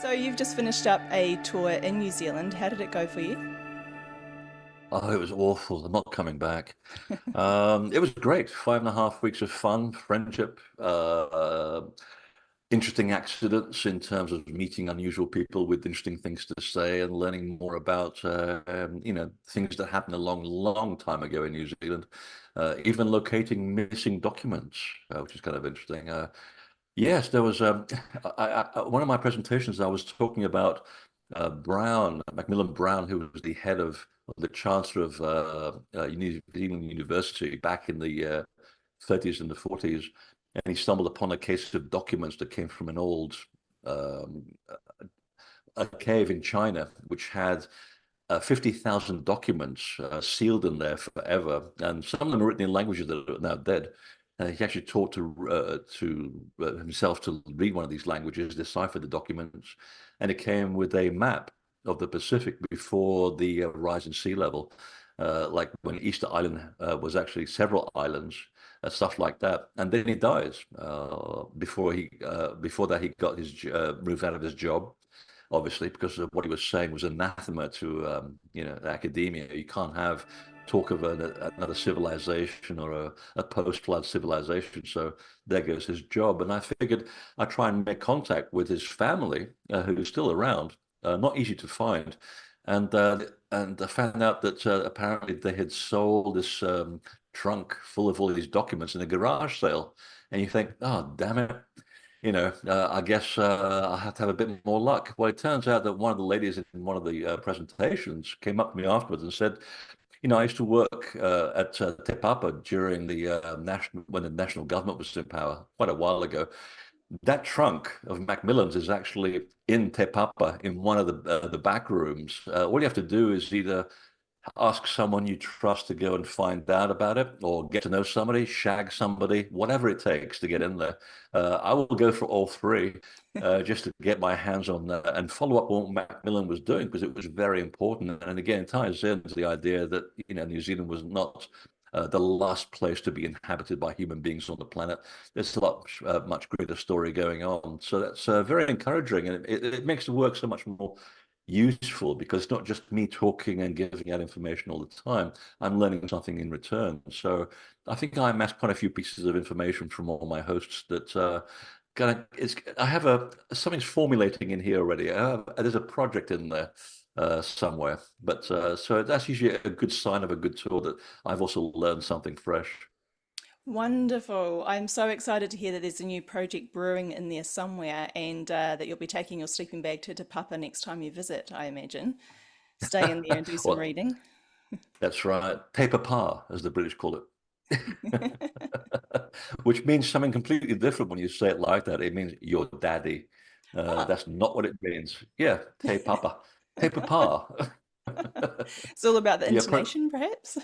So you've just finished up a tour in New Zealand. How did it go for you? Oh, it was awful. I'm not coming back. It was great. 5.5 weeks of fun, friendship, interesting accidents in terms of meeting unusual people with interesting things to say and learning more about, things that happened a long, long time ago in New Zealand. Even locating missing documents, which is kind of interesting. Yes, there was one of my presentations. I was talking about Macmillan Brown, who was the head of the Chancellor of New Zealand University back in the 30s and the 40s, and he stumbled upon a case of documents that came from an old um, a cave in China, which had 50,000 documents sealed in there forever, and some of them are written in languages that are now dead. He actually taught to himself to read one of these languages, decipher the documents, and it came with a map of the Pacific before the rise in sea level, like when Easter Island was actually several islands, stuff like that. And then he dies. Before that, he got his moved out of his job, obviously, because of what he was saying was anathema to academia. You can't have talk of another civilization or a post-flood civilization. So there goes his job. And I figured I'd try and make contact with his family, who's still around, not easy to find. And I found out that apparently they had sold this trunk full of all these documents in a garage sale. And you think, oh, damn it, I guess I have to have a bit more luck. Well, it turns out that one of the ladies in one of the presentations came up to me afterwards and said, I used to work at Te Papa during the national when the national government was in power quite a while ago. That trunk of Macmillan's is actually in Te Papa in one of the back rooms. All you have to do is either ask someone you trust to go and find out about it, or get to know somebody, shag somebody, whatever it takes to get in there. I will go for all three, just to get my hands on that and follow up on what Macmillan was doing, because it was very important. And again, it ties into the idea that New Zealand was not the last place to be inhabited by human beings on the planet. There's a lot much greater story going on. So that's very encouraging, and it makes the work so much more useful, because it's not just me talking and giving out information all the time. I'm learning something in return. So I think I amassed quite a few pieces of information from all my hosts that I have something's formulating in here already. There's a project in there somewhere, but so that's usually a good sign of a good tour, that I've also learned something fresh. Wonderful. I'm so excited to hear that there's a new project brewing in there somewhere and that you'll be taking your sleeping bag to Te Papa next time you visit, I imagine. Stay in there and do some Well, reading. that's right. Paper par, as the British call it. Which means something completely different when you say it like that. It means your daddy. Ah, That's not what it means. Yeah, te papa, te papa. it's all about the Yeah, intonation, perhaps?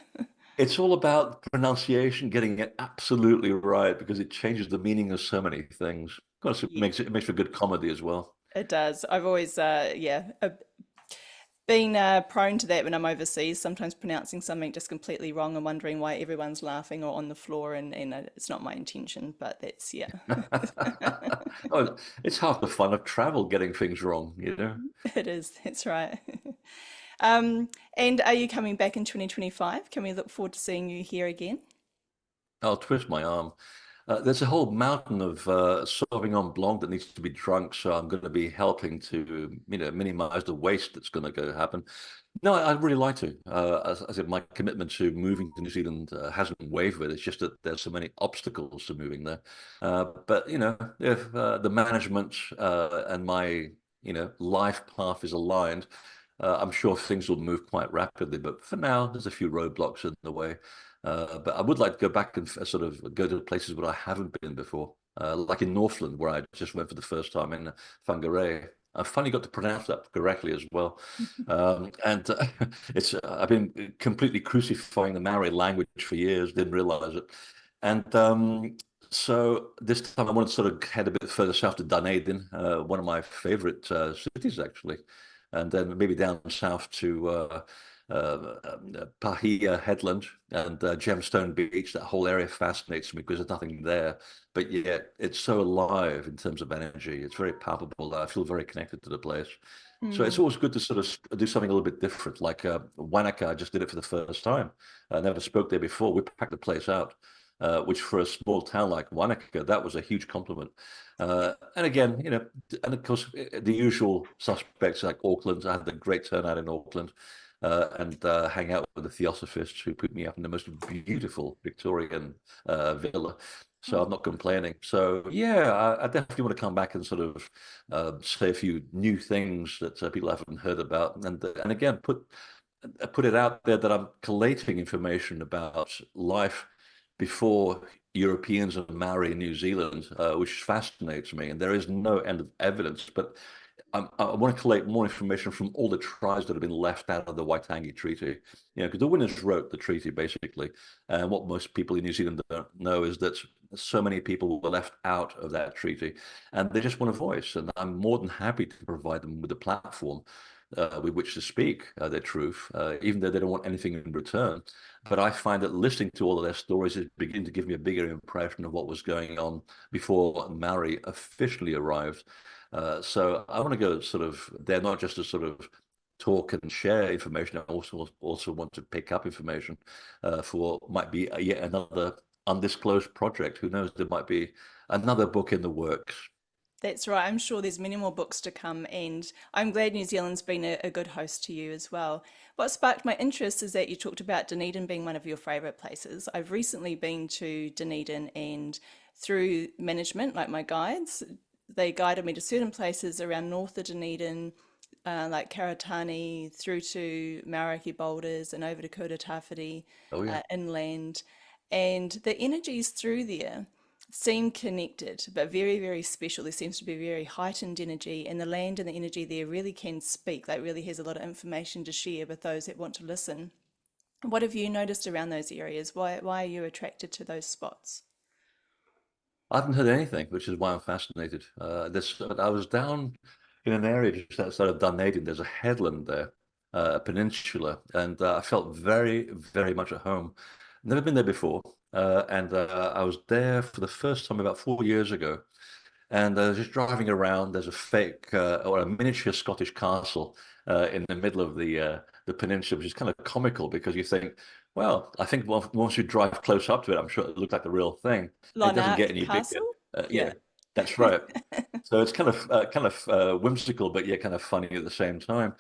it's all about pronunciation, getting it absolutely right, because it changes the meaning of so many things. Of course, Yeah, it makes for good comedy as well. it does. I've always, been prone to that when I'm overseas, sometimes pronouncing something just completely wrong and wondering why everyone's laughing or on the floor, and it's not my intention, but that's, yeah. Oh, it's half the fun of travel, getting things wrong. It is, that's right. And are you coming back in 2025? Can we look forward to seeing you here again? I'll twist my arm. There's a whole mountain of Sauvignon Blanc that needs to be drunk, so I'm going to be helping to, minimize the waste that's going to go happen. No, I'd really like to. As I said, my commitment to moving to New Zealand hasn't wavered. It's just that there's so many obstacles to moving there. But if the management and my, life path is aligned, I'm sure things will move quite rapidly. But for now, there's a few roadblocks in the way. But I would like to go back and sort of go to places where I haven't been before, like in Northland, where I just went for the first time in Whangarei. I finally got to pronounce that correctly as well. And it's I've been completely crucifying the Maori language for years, didn't realize it. And so this time I wanted to sort of head a bit further south to Dunedin, one of my favorite cities, actually. And then maybe down south to Pahia Headland and Gemstone Beach. That whole area fascinates me because there's nothing there, but yet it's so alive in terms of energy. It's very palpable. I feel very connected to the place. So it's Mm. always good to sort of do something a little bit different. Like Wanaka, I just did it for the first time. I never spoke there before. We packed the place out, which for a small town like Wanaka, that was a huge compliment. And again, and of course, the usual suspects like Auckland. I had a great turnout in Auckland and hang out with the Theosophists who put me up in the most beautiful Victorian villa. So I'm Oh, not complaining. So yeah, I definitely want to come back and sort of say a few new things that people haven't heard about, and again put it out there that I'm collating information about life before Europeans and Maori in New Zealand, which fascinates me. And there is no end of evidence, but I want to collect more information from all the tribes that have been left out of the Waitangi Treaty. Because the winners wrote the treaty basically, and what most people in New Zealand don't know is that so many people were left out of that treaty, and they just want a voice. And I'm more than happy to provide them with a platform with which to speak their truth, even though they don't want anything in return. But I find that listening to all of their stories is beginning to give me a bigger impression of what was going on before Maori officially arrived. So I want to go sort of there, not just to sort of talk and share information. I also want to pick up information for what might be yet another undisclosed project. Who knows? There might be another book in the works. that's right. I'm sure there's many more books to come, and I'm glad New Zealand's been a good host to you as well. What sparked my interest is that you talked about Dunedin being one of your favourite places. I've recently been to Dunedin, and through management, like my guides, they guided me to certain places around north of Dunedin, like Karatani, through to Mauraki Boulders and over to Kura Tawhiti, Oh yeah. inland. And the energies through there seem connected, but very, very special. There seems to be very heightened energy, and the land and the energy there really can speak, like really has a lot of information to share with those that want to listen. What have you noticed around those areas? Why are you attracted to those spots? I haven't heard anything, which is why I'm fascinated. I was down in an area just outside of Dunedin. There's a headland there, a peninsula, and I felt very, very much at home. Never been there before, and I was there for the first time about 4 years ago. And just driving around, there's a fake or a miniature Scottish castle in the middle of the peninsula, which is kind of comical because you think, well, I think once you drive close up to it, I'm sure it looks like the real thing. It doesn't get Lanark any bigger. Castle? Yeah, Yeah. that's right. So it's kind of whimsical, but yeah, kind of funny at the same time.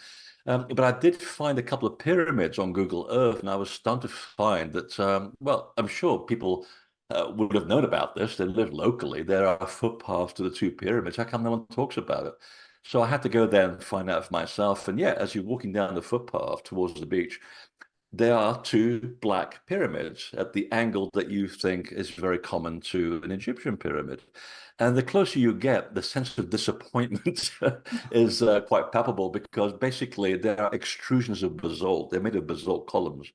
But I did find a couple of pyramids on Google Earth, and I was stunned to find that, well, I'm sure people would have known about this. They live locally. There are footpaths to the two pyramids. How come no one talks about it? So I had to go there and find out for myself. And yeah, as you're walking down the footpath towards the beach, there are two black pyramids at the angle that you think is very common to an Egyptian pyramid. And the closer you get, the sense of disappointment is quite palpable because basically there are extrusions of basalt. They're made of basalt columns.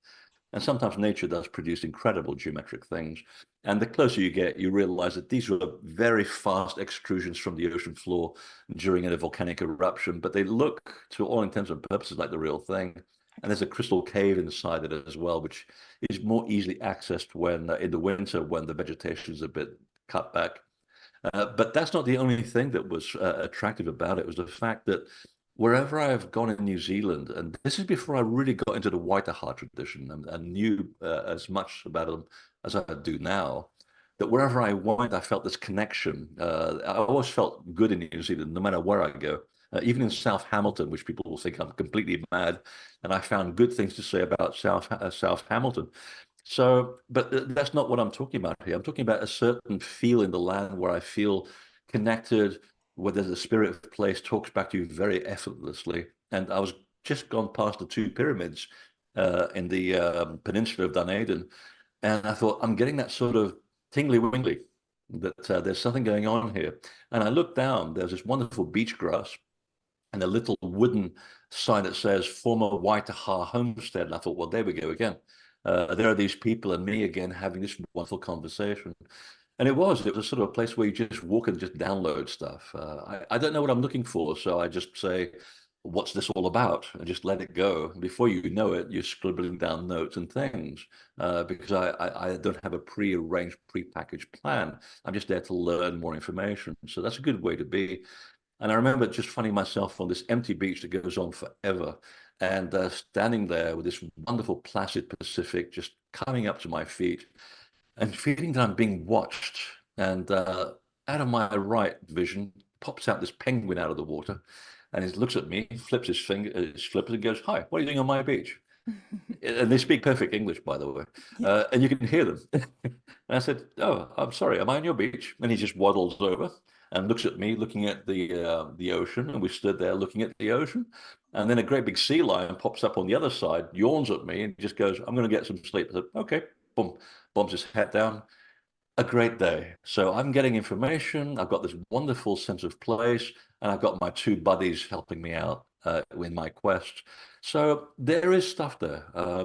And sometimes nature does produce incredible geometric things. And the closer you get, you realize that these were very fast extrusions from the ocean floor during a volcanic eruption, but they look, to all intents and purposes, like the real thing. And there's a crystal cave inside it as well, which is more easily accessed when in the winter when the vegetation is a bit cut back. But that's not the only thing that was attractive about it. It was the fact that wherever I've gone in New Zealand, and this is before I really got into the Waitaha tradition and knew as much about them as I do now, that wherever I went, I felt this connection. I always felt good in New Zealand, no matter where I go. Even in South Hamilton, which people will think I'm completely mad, and I found good things to say about South Hamilton. So, but that's not what I'm talking about here. I'm talking about a certain feel in the land where I feel connected, where the spirit of the place talks back to you very effortlessly. And I was just gone past the two pyramids in the peninsula of Dunedin, and I thought, I'm getting that sort of tingly wingly that there's something going on here. And I looked down, there's this wonderful beach grass and a little wooden sign that says former Waitaha homestead. And I thought, well, there we go again. There are these people and me again having this wonderful conversation. And it was a sort of a place where you just walk and just download stuff. I don't know what I'm looking for. So I just say, what's this all about? And just let it go. Before you know it, you're scribbling down notes and things because I don't have a pre-arranged, pre-packaged plan. I'm just there to learn more information. So that's a good way to be. And I remember just finding myself on this empty beach that goes on forever and standing there with this wonderful placid Pacific just coming up to my feet and feeling that I'm being watched. And out of my right vision pops out this penguin out of the water, and he looks at me, flips his finger, his flippers, and goes, "Hi, what are you doing on my beach?" And they speak perfect English, by the way, Yeah. and you can hear them. And I said, "Oh, I'm sorry, am I on your beach?" And he just waddles over and looks at me, looking at the ocean, and we stood there looking at the ocean. And then a great big sea lion pops up on the other side, yawns at me, and just goes, "I'm going to get some sleep." I said, "Okay." Boom, bombs his hat down. A great day. So I'm getting information. I've got this wonderful sense of place, and I've got my two buddies helping me out in my quest. So there is stuff there.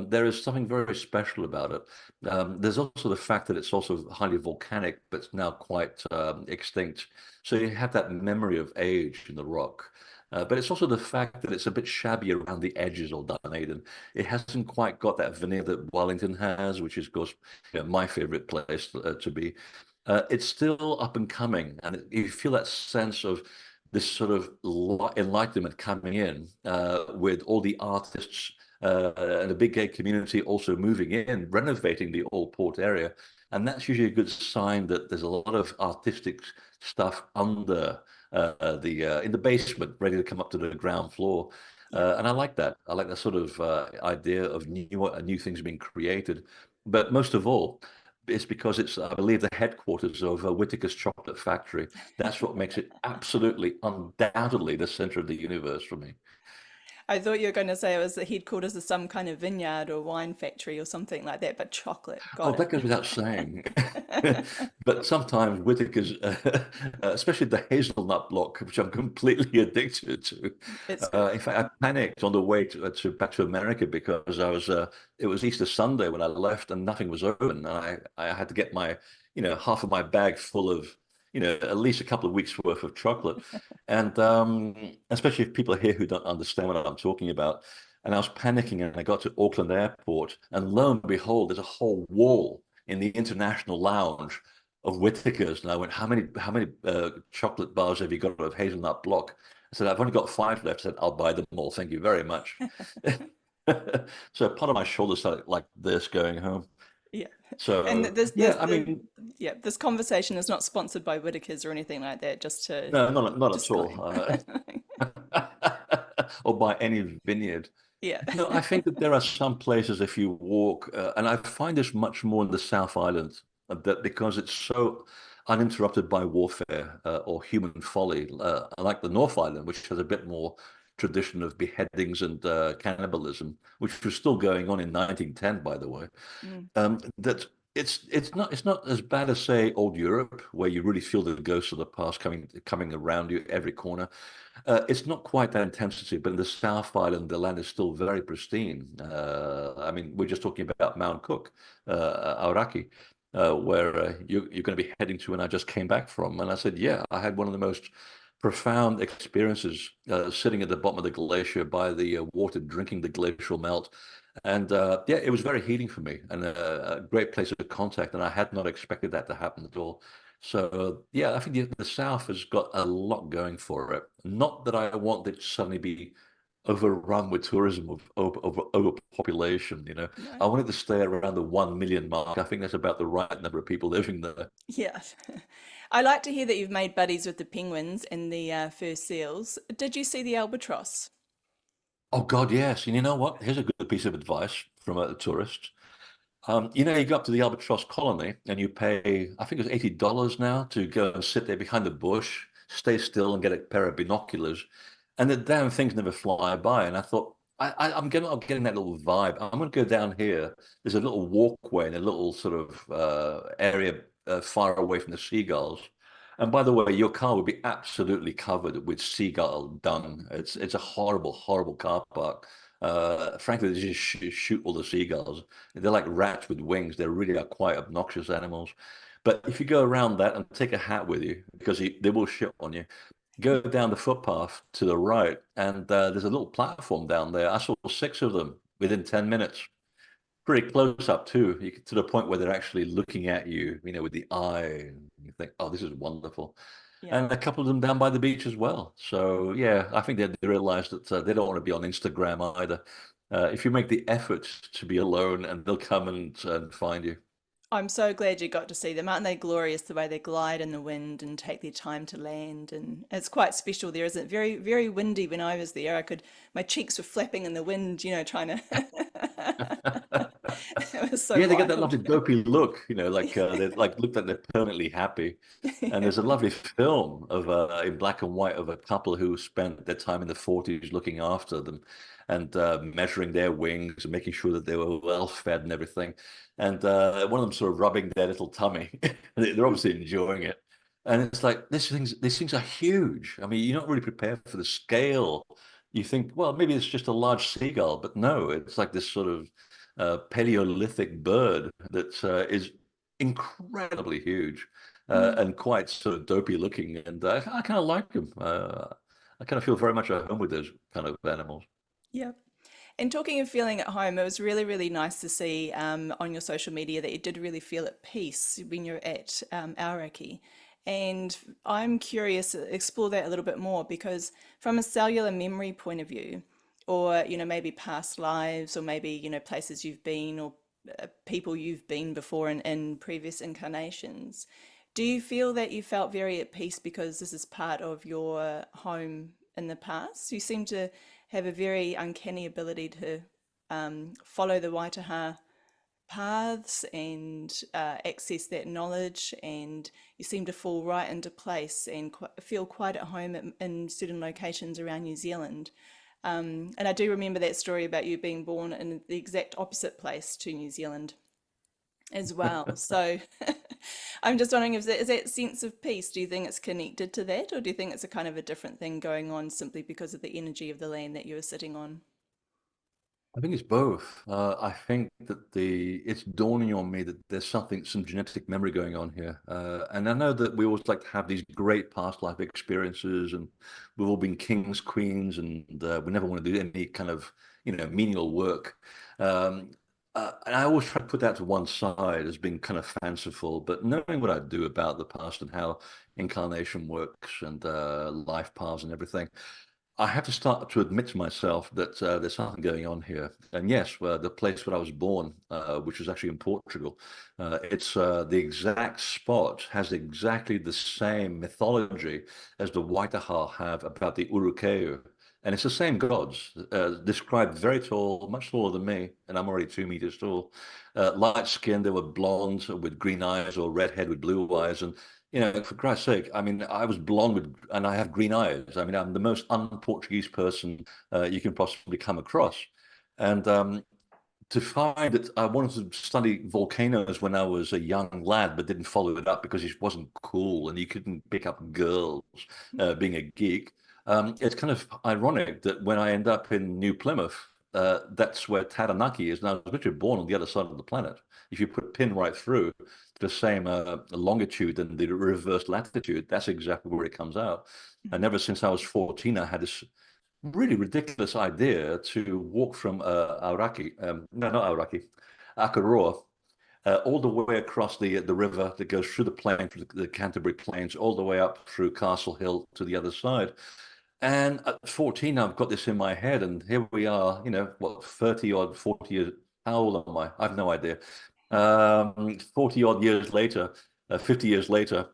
There is something very special about it. There's also the fact that it's also highly volcanic, but it's now quite extinct. So you have that memory of age in the rock. But it's also the fact that it's a bit shabby around the edges of Dunedin. It hasn't quite got that veneer that Wellington has, which is, of course, my favorite place to be. It's still up and coming, and you feel that sense of this sort of enlightenment coming in with all the artists and the big gay community also moving in, renovating the old port area. And that's usually a good sign that there's a lot of artistic stuff under the in the basement, ready to come up to the ground floor. Yeah. And I like that. I like that sort of idea of new things being created. But most of all, it's because it's, I believe, the headquarters of Whittaker's Chocolate Factory. That's what makes it absolutely, undoubtedly the center of the universe for me. I thought you were going to say it was the headquarters of some kind of vineyard or wine factory or something like that, but chocolate. Oh, Got that goes without saying. But sometimes Whittaker's, especially the hazelnut block, which I'm completely addicted to. It's good. In fact, I panicked on the way to back to America because it was Easter Sunday when I left and nothing was open, and I had to get my, half of my bag full of, at least a couple of weeks worth of chocolate, and especially if people are here who don't understand what I'm talking about. And I was panicking, and I got to Auckland Airport, and lo and behold, there's a whole wall in the international lounge of Whittaker's. And I went, how many chocolate bars have you got of hazelnut block? I said, I've only got 5 left. I said, I'll buy them all. Thank you very much. So part of my shoulders started like this going home. Yeah. And So this, yeah, this, I the, mean, yeah, this conversation is not sponsored by Whitaker's or anything like that, just to no, not at all. disclaim. Or by any vineyard. Yeah. No, I think that there are some places if you walk, and I find this much more in the South Island, that because it's so uninterrupted by warfare or human folly, unlike the North Island, which has a bit more tradition of beheadings and cannibalism, which was still going on in 1910, by the way. Mm, That it's not as bad as say old Europe, where you really feel the ghosts of the past coming around you every corner. It's not quite that intensity, but in the South Island, the land is still very pristine. I mean, we're just talking about Mount Cook, Aoraki, where you're going to be heading to, and I just came back from. And I said, yeah, I had one of the most profound experiences sitting at the bottom of the glacier by the water, drinking the glacial melt. And yeah, it was very healing for me and a great place of contact. And I had not expected that to happen at all. So yeah, I think the South has got a lot going for it. Not that I want it to suddenly be overrun with tourism of overpopulation. no. I wanted to stay around the 1 million mark. I think that's about the right number of people living there. Yeah. I like to hear that you've made buddies with the penguins and the fur seals. Did you see the albatross? Oh God, yes. And you know what? Here's a good piece of advice from a tourist. You go up to the Albatross colony and you pay, I think it's $80 now to go and sit there behind the bush, stay still and get a pair of binoculars. And the damn things never fly by. And I thought, I'm getting that little vibe. I'm going to go down here. There's a little walkway and a little sort of area far away from the seagulls. And by the way, your car would be absolutely covered with seagull dung. It's a horrible, horrible car park. Frankly, they just shoot all the seagulls. They're like rats with wings. They really are quite obnoxious animals. But if you go around that and take a hat with you, because they will shit on you, go down the footpath to the right, and there's a little platform down there. I saw six of them within 10 minutes. Pretty close up too, to the point where they're actually looking at you, with the eye, and you think, "Oh, this is wonderful." Yeah. And a couple of them down by the beach as well. So yeah, I think they realize that they don't want to be on Instagram either. If you make the effort to be alone, and they'll come and find you. I'm so glad you got to see them. Aren't they glorious the way they glide in the wind and take their time to land? And it's quite special there, isn't it? Very, very windy when I was there. My cheeks were flapping in the wind, trying to. It was so Yeah, they get that wild. lovely dopey look, they like look like they're permanently happy. And Yeah. there's a lovely film of in black and white of a couple who spent their time in the 40s looking after them and measuring their wings and making sure that they were well fed and everything. And one of them sort of rubbing their little tummy. They're obviously enjoying it. And it's like these things are huge. I mean, you're not really prepared for the scale. You think, well, maybe it's just a large seagull, but no, it's like this sort of Paleolithic bird that is incredibly huge Mm, and quite sort of dopey looking. And I kind of like them. I kind of feel very much at home with those kind of animals. yeah. And talking of feeling at home, it was really, really nice to see on your social media that you did really feel at peace when you're at Aoraki. And I'm curious to explore that a little bit more because from a cellular memory point of view, or maybe past lives, or maybe places you've been, or people you've been before in previous incarnations, do you feel that you felt very at peace because this is part of your home in the past? You seem to have a very uncanny ability to follow the Waitaha paths and access that knowledge, and you seem to fall right into place and feel quite at home in certain locations around New Zealand. And I do remember that story about you being born in the exact opposite place to New Zealand as well. So I'm just wondering if is that sense of peace, do you think it's connected to that, or do you think it's a kind of a different thing going on simply because of the energy of the land that you were sitting on? I think it's both. I think that it's dawning on me that there's some genetic memory going on here. And I know that we always like to have these great past life experiences, and we've all been kings, queens, and we never want to do any kind of, menial work. Um, and I always try to put that to one side as being kind of fanciful, but knowing what I do about the past and how incarnation works and life paths and everything, I have to start to admit to myself that there's something going on here. And yes, the place where I was born, which was actually in Portugal, it's the exact spot has exactly the same mythology as the Waitaha have about the Urukeu. And it's the same gods, described very tall, much taller than me, and I'm already 2 meters tall. Light skinned, they were blonde with green eyes or redhead with blue eyes. And for Christ's sake, I mean, I was blonde and I have green eyes. I mean, I'm the most un-Portuguese person you can possibly come across. And to find that I wanted to study volcanoes when I was a young lad, but didn't follow it up because it wasn't cool and you couldn't pick up girls being a geek. It's kind of ironic that when I end up in New Plymouth, that's where Taranaki is. Now, I was literally born on the other side of the planet. If you put pin right through the same longitude and the reverse latitude, that's exactly where it comes out. And Mhm. ever since I was 14, I had this really ridiculous idea to walk from Aoraki, no, not Aoraki, Akaroa, all the way across the river that goes through the plain, through the Canterbury Plains, all the way up through Castle Hill to the other side. And at 14, I've got this in my head, and here we are, what, 30 odd, 40 years. How old am I? I have no idea. 40 odd years later, 50 years later,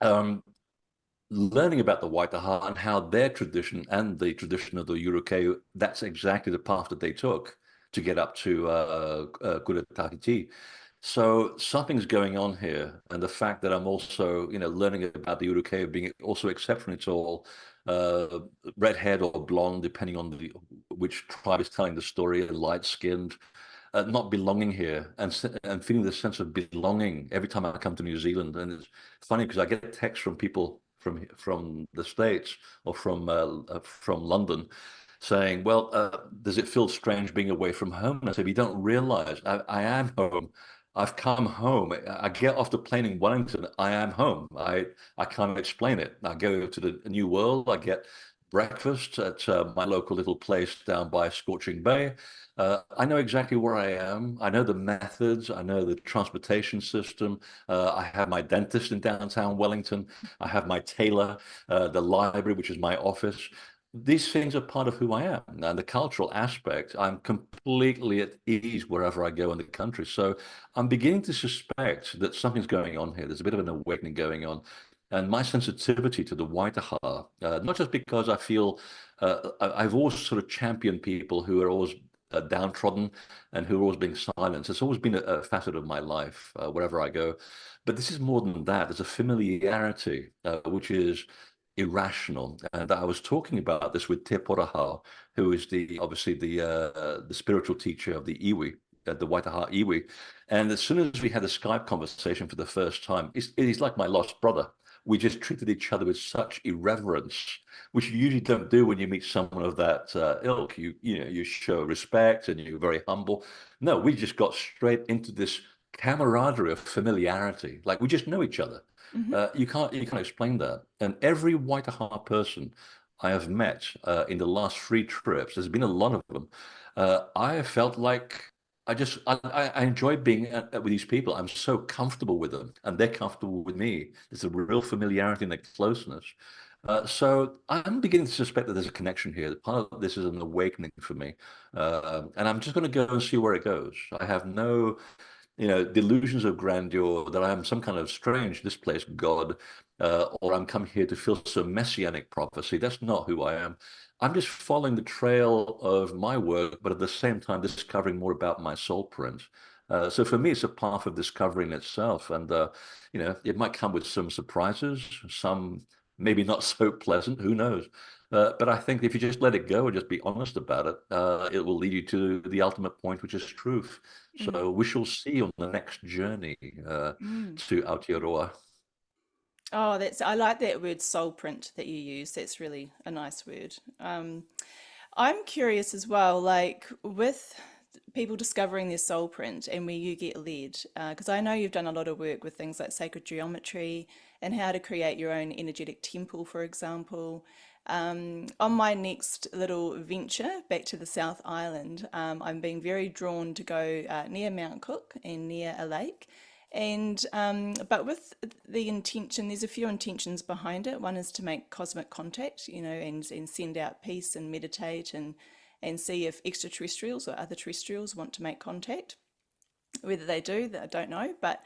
um, learning about the Waitaha and how their tradition and the tradition of the Urukeu, that's exactly the path that they took to get up to Kuratahiti. So something's going on here, and the fact that I'm also, learning about the Urukeu being also exceptionally tall, uh, redhead or blonde, depending on which tribe is telling the story, light-skinned, not belonging here and feeling the sense of belonging every time I come to New Zealand. And it's funny because I get texts from people from the States or from London saying, "Well, does it feel strange being away from home?" And I said, "You don't realize I am home. I've come home. I get off the plane in Wellington. I am home. I can't explain it. I go to the new world. I get breakfast at my local little place down by Scorching Bay. I know exactly where I am. I know the methods. I know the transportation system. I have my dentist in downtown Wellington. I have my tailor, the library, which is my office. These things are part of who I am. And the cultural aspect, I'm completely at ease wherever I go in the country. So I'm beginning to suspect that something's going on here. There's a bit of an awakening going on. And my sensitivity to the Waitaha, not just because I feel I've always sort of championed people who are always downtrodden and who are always being silenced. It's always been a facet of my life wherever I go. But this is more than that. There's a familiarity, which is irrational. And I was talking about this with Te Porahau, who is obviously the spiritual teacher of the iwi, the Waitaha iwi. And as soon as we had a Skype conversation for the first time, he's like my lost brother. We just treated each other with such irreverence, which you usually don't do when you meet someone of that ilk. You show respect and you're very humble. No, we just got straight into this camaraderie of familiarity. Like we just know each other. Hmm. You can't explain that. And every Waitaha person I have met in the last 3 trips, there's been a lot of them. I have felt like I enjoy being with these people. I'm so comfortable with them, and they're comfortable with me. There's a real familiarity and a closeness. So I'm beginning to suspect that there's a connection here. That part of this is an awakening for me, and I'm just going to go and see where it goes. I have no delusions of grandeur that I am some kind of strange, displaced God, or I'm come here to feel some messianic prophecy. That's not who I am. I'm just following the trail of my work, but at the same time discovering more about my soul print. So for me, it's a path of discovery in itself, and it might come with some surprises, some maybe not so pleasant. Who knows? But I think if you just let it go and just be honest about it, it will lead you to the ultimate point, which is truth. Mm. So we shall see on the next journey Mm. to Aotearoa. Oh, I like that word soul print that you use. That's really a nice word. I'm curious as well, like with people discovering their soul print and where you get led, because I know you've done a lot of work with things like sacred geometry and how to create your own energetic temple, for example. On my next little venture back to the South Island, I'm being very drawn to go near Mount Cook and near a lake. And but with the intention, there's a few intentions behind it. One is to make cosmic contact, and send out peace and meditate and see if extraterrestrials or other terrestrials want to make contact. Whether they do, I don't know. But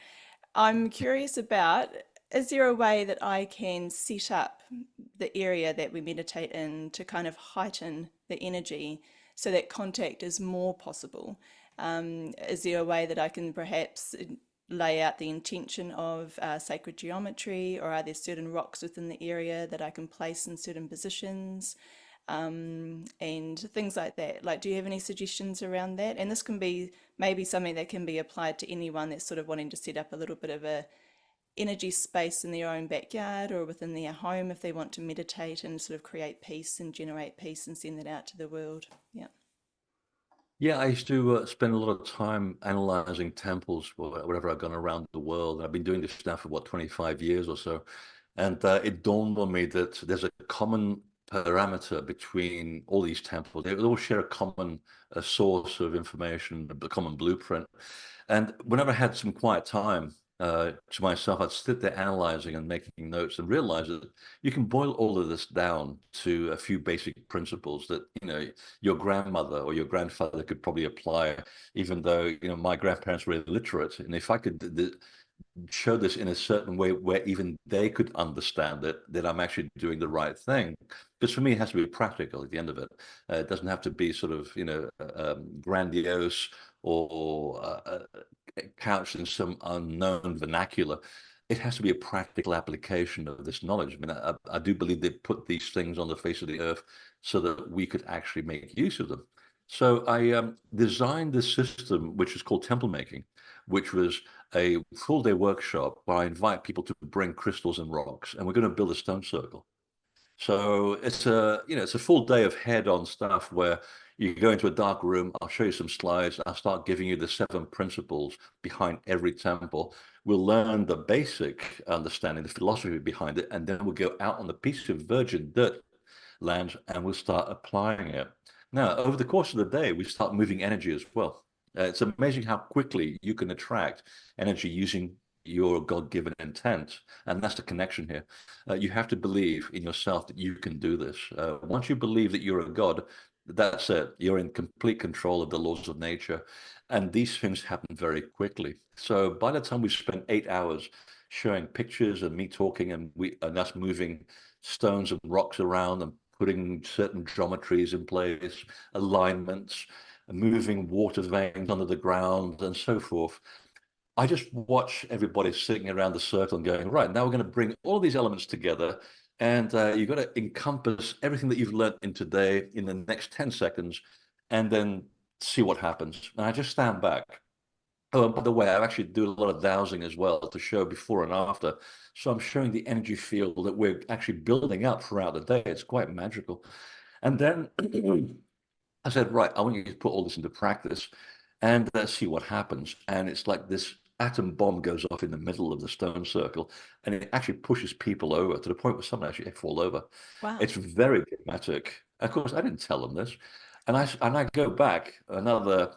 I'm curious about, is there a way that I can set up the area that we meditate in to kind of heighten the energy so that contact is more possible? Is there a way that I can perhaps lay out the intention of sacred geometry, or are there certain rocks within the area that I can place in certain positions? And things like that. Like, do you have any suggestions around that? And this can be maybe something that can be applied to anyone that's sort of wanting to set up a little bit of a energy space in their own backyard or within their home if they want to meditate and sort of create peace and generate peace and send that out to the world. Yeah. Yeah, I used to spend a lot of time analyzing temples wherever I've gone around the world. I've been doing this now for 25 years or so. And it dawned on me that there's a common parameter between all these temples. They all share a common source of information, a common blueprint. And whenever I had some quiet time to myself, I'd sit there analyzing and making notes and realize that you can boil all of this down to a few basic principles that, your grandmother or your grandfather could probably apply, even though, my grandparents were illiterate. And if I could show this in a certain way where even they could understand it, that I'm actually doing the right thing. Because for me, it has to be practical at the end of it. It doesn't have to be sort of, grandiose or couched in some unknown vernacular. It has to be a practical application of this knowledge. I mean, I do believe they put these things on the face of the earth so that we could actually make use of them. So I designed this system, which is called TempleMaking, which was a full day workshop where I invite people to bring crystals and rocks, and we're going to build a stone circle. So it's a full day of head on stuff where You go into a dark room, I'll show you some slides, I'll start giving you the 7 principles behind every temple. We'll learn the basic understanding, the philosophy behind it, and then we'll go out on the piece of virgin dirt land and we'll start applying it. Now, over the course of the day, we start moving energy as well. It's amazing how quickly you can attract energy using your God-given intent. And that's the connection here. You have to believe in yourself that you can do this. Once you believe that you're a God, that's it. You're in complete control of the laws of nature. And these things happen very quickly. So by the time we spend 8 hours showing pictures and me talking and us moving stones and rocks around and putting certain geometries in place, alignments, moving water veins under the ground, and so forth. I just watch everybody sitting around the circle and going, right, now we're going to bring all these elements together. And you've got to encompass everything that you've learned in today in the next 10 seconds and then see what happens. And I just stand back. Oh, and by the way, I actually do a lot of dowsing as well to show before and after. So I'm showing the energy field that we're actually building up throughout the day. It's quite magical. And then I said, right, I want you to put all this into practice and see what happens. And it's like this atom bomb goes off in the middle of the stone circle and it actually pushes people over to the point where someone actually fall over. Wow. It's very dramatic. Of course, I didn't tell them this. And I go back another,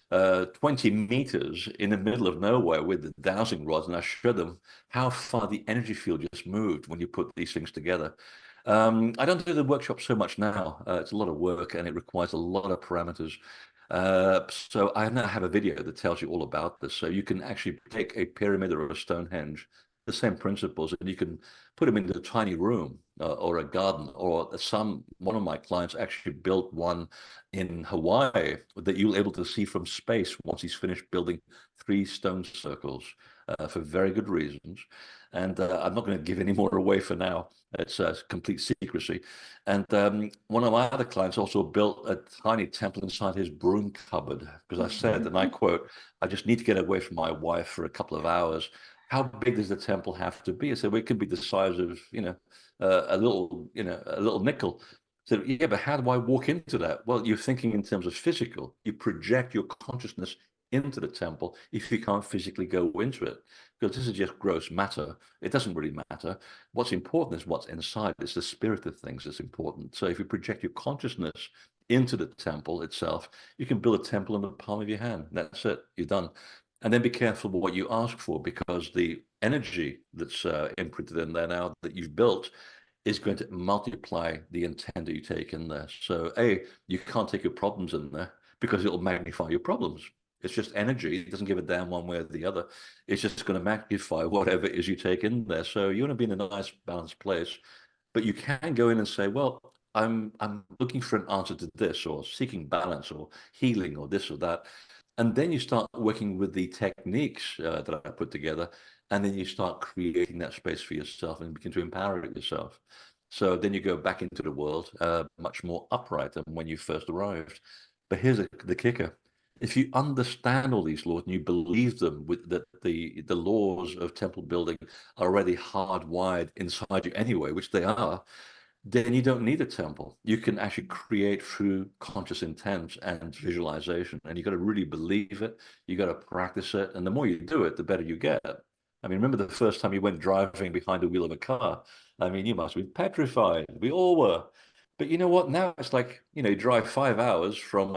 20 meters in the middle of nowhere with the dowsing rods, and I show them how far the energy field just moved when you put these things together. I don't do the workshop so much now. It's a lot of work and it requires a lot of parameters. So I now have a video that tells you all about this. So you can actually take a pyramid or a Stonehenge, the same principles, and you can put them into a tiny room or a garden. Or one of my clients actually built one in Hawaii that you'll able to see from space once he's finished building 3 stone circles for very good reasons. And I'm not going to give any more away for now. It's complete secrecy. And one of my other clients also built a tiny temple inside his broom cupboard because I said, and I quote, I just need to get away from my wife for a couple of hours. How big does the temple have to be? I said, well, it could be the size of, a little nickel. So yeah, but how do I walk into that? Well, you're thinking in terms of physical. You project your consciousness into the temple if you can't physically go into it, because this is just gross matter. It doesn't really matter. What's important is what's inside. It's the spirit of things that's important. So if you project your consciousness into the temple itself, you can build a temple in the palm of your hand. That's it. You're done. And then be careful what you ask for, because the energy that's imprinted in there now that you've built is going to multiply the intent that you take in there. So, you can't take your problems in there because it'll magnify your problems. It's just energy. It doesn't give a damn one way or the other. It's just going to magnify whatever it is you take in there. So you want to be in a nice, balanced place. But you can go in and say, well, I'm looking for an answer to this, or seeking balance, or healing, or this or that. And then you start working with the techniques that I put together, and then you start creating that space for yourself and begin to empower it yourself. So then you go back into the world much more upright than when you first arrived. But here's the kicker. If you understand all these laws and you believe them, with that the laws of temple building are already hardwired inside you anyway, which they are, then you don't need a temple. You can actually create through conscious intent and visualization. And you got to really believe it. You got to practice it. And the more you do it, the better you get. I mean, remember the first time you went driving behind the wheel of a car? I mean, you must be petrified. We all were. But you know what? Now it's like, you drive 5 hours from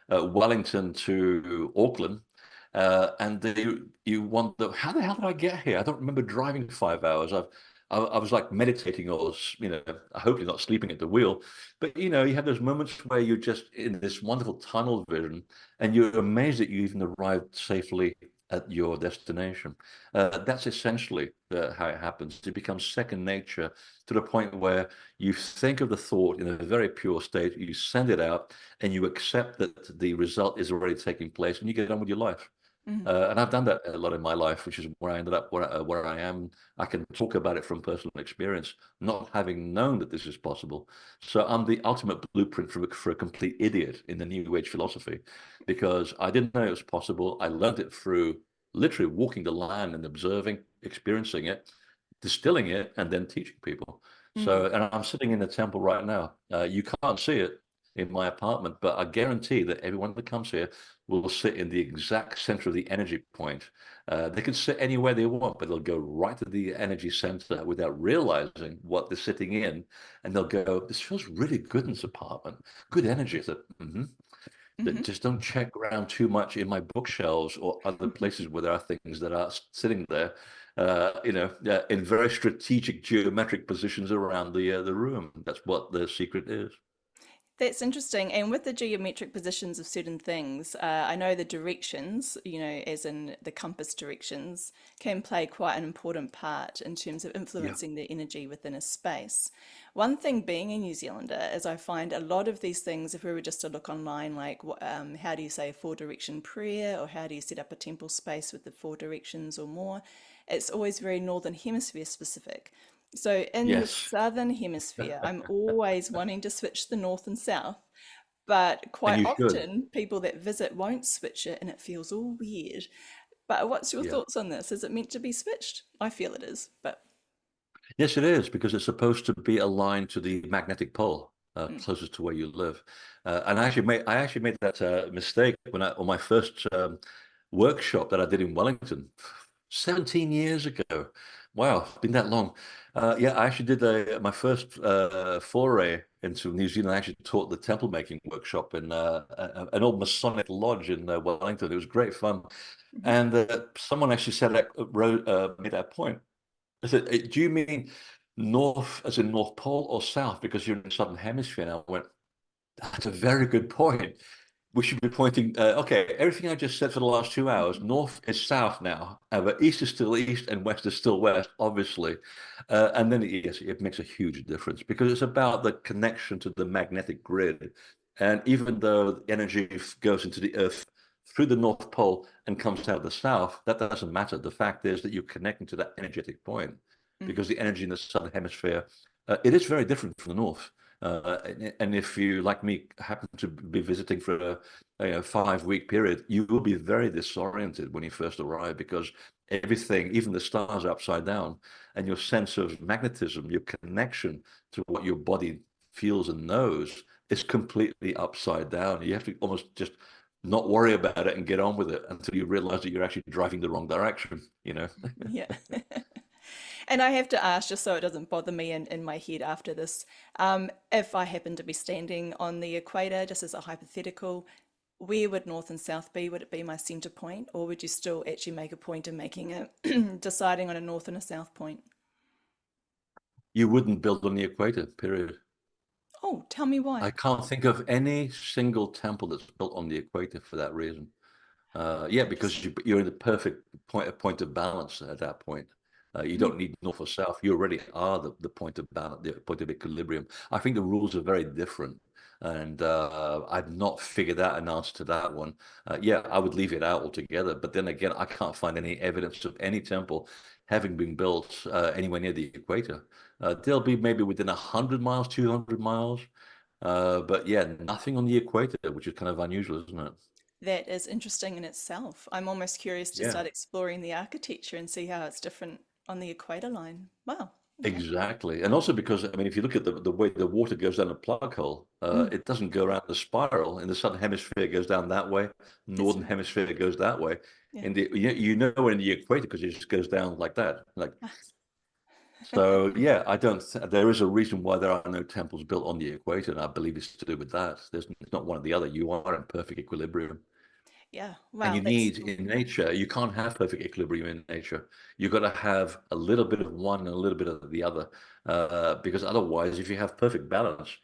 Wellington to Auckland. And you wonder, how the hell did I get here? I don't remember driving 5 hours. I was like meditating, or hopefully not sleeping at the wheel. But you have those moments where you're just in this wonderful tunnel vision, and you're amazed that you even arrived safely at your destination. That's essentially how it happens. It becomes second nature to the point where you think of the thought in a very pure state, you send it out, and you accept that the result is already taking place, and you get on with your life. Mm. And I've done that a lot in my life, which is where I ended up where I am. I can talk about it from personal experience, not having known that this is possible. So I'm the ultimate blueprint for a complete idiot in the New Age philosophy, because I didn't know it was possible. I learned it through literally walking the land and observing, experiencing it, distilling it, and then teaching people. Mm. So, and I'm sitting in the temple right now. You can't see it, in my apartment, but I guarantee that everyone that comes here will sit in the exact center of the energy point. They can sit anywhere they want, but they'll go right to the energy center without realizing what they're sitting in, and they'll go, "This feels really good in this apartment. Good energy." I said, "Mm-hmm." Hmm. Just don't check around too much in my bookshelves or other places where there are things that are sitting there, in very strategic geometric positions around the room. That's what the secret is. That's interesting. And with the geometric positions of certain things, I know the directions, as in the compass directions, can play quite an important part in terms of Yeah. influencing the energy within a space. One thing being a New Zealander is I find a lot of these things, if we were just to look online, like how do you say a four direction prayer, or how do you set up a temple space with the four directions or more, it's always very Northern Hemisphere specific. So in the Yes. southern hemisphere, I'm always wanting to switch the north and south, but And quite you should. often people that visit won't switch it and it feels all weird. But what's your Yeah. thoughts on this? Is it meant to be switched? I feel it is, but Yes, it is because it's supposed to be aligned to the magnetic pole mm, closest to where you live. And I actually made that mistake when on my first workshop that I did in Wellington 17 years ago. Wow, it's been that long. Yeah, I actually did my first foray into New Zealand. I actually taught the temple making workshop in an old Masonic lodge in Wellington. It was great fun. mhm. And someone actually said that, made that point. I said, do you mean north as in North Pole or south? Because you're in the Southern Hemisphere. And I went, that's a very good point. We should be pointing, okay, everything I just said for the last 2 hours, north is south now, but east is still east and west is still west, obviously. And then, yes, it makes a huge difference because it's about the connection to the magnetic grid. And even though the energy goes into the earth through the North Pole and comes out of the south, that doesn't matter. The fact is that you're connecting to that energetic point because the energy in the southern hemisphere, it is very different from the north. And if you, like me, happen to be visiting for a 5 week period, you will be very disoriented when you first arrive because everything, even the stars, are upside down, and your sense of magnetism, your connection to what your body feels and knows, is completely upside down. You have to almost just not worry about it and get on with it until you realize that you're actually driving the wrong direction. Yeah. And I have to ask, just so it doesn't bother me in my head after this, if I happen to be standing on the equator, just as a hypothetical, where would north and south be? Would it be my center point, or would you still actually make a point of making it, deciding on a north and a south point? You wouldn't build on the equator, period. Oh, tell me I why. can't think of any single temple that's built on the equator for that reason. Yeah, because Interesting. you're in the perfect point of balance at that point. You Hmm. don't need north or south. You already are the point of balance, the point of equilibrium. I think the rules are very different, and I've not figured out an answer to that one. Yeah, I would leave it out altogether. But then again, I can't find any evidence of any temple having been built anywhere near the equator. They'll be maybe within 100 miles, 200 miles. But yeah, nothing on the equator, which is kind of unusual, isn't it? That is interesting in itself. I'm almost curious to Yeah. start exploring the architecture and see how it's different on the equator line. Wow. Okay. Exactly. And also because, I mean, if you look at the way the water goes down a plug hole, Mm, it doesn't go around the spiral. In the southern hemisphere, it goes down that way. that's Northern right. hemisphere, it goes that way. Yeah. In the, you know, in the equator, because it just goes down like that. Like, Ah. so yeah, there is a reason why there are no temples built on the equator. And I believe it's to do with that. It's not one or the other. You are in perfect equilibrium. Yeah. And Wow. you That's need in nature, you can't have perfect equilibrium in nature. You've got to have a little bit of one and a little bit of the other. Because otherwise, if you have perfect balance,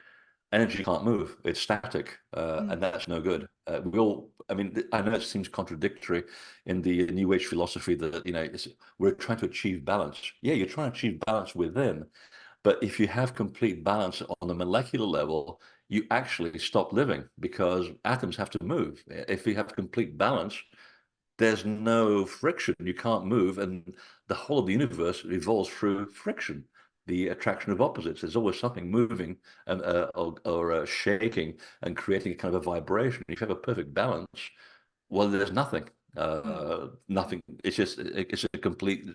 energy can't move. It's static, mm, and that's no good. I mean, I know it seems contradictory in the New Age philosophy that, we're trying to achieve balance. Yeah, you're trying to achieve balance within, but if you have complete balance on the molecular level, you actually stop living because atoms have to move. If you have complete balance, there's no friction. You can't move, and the whole of the universe evolves through friction, the attraction of opposites. There's always something moving and or shaking and creating a kind of a vibration. If you have a perfect balance, well, there's nothing. mm. Nothing. It's a complete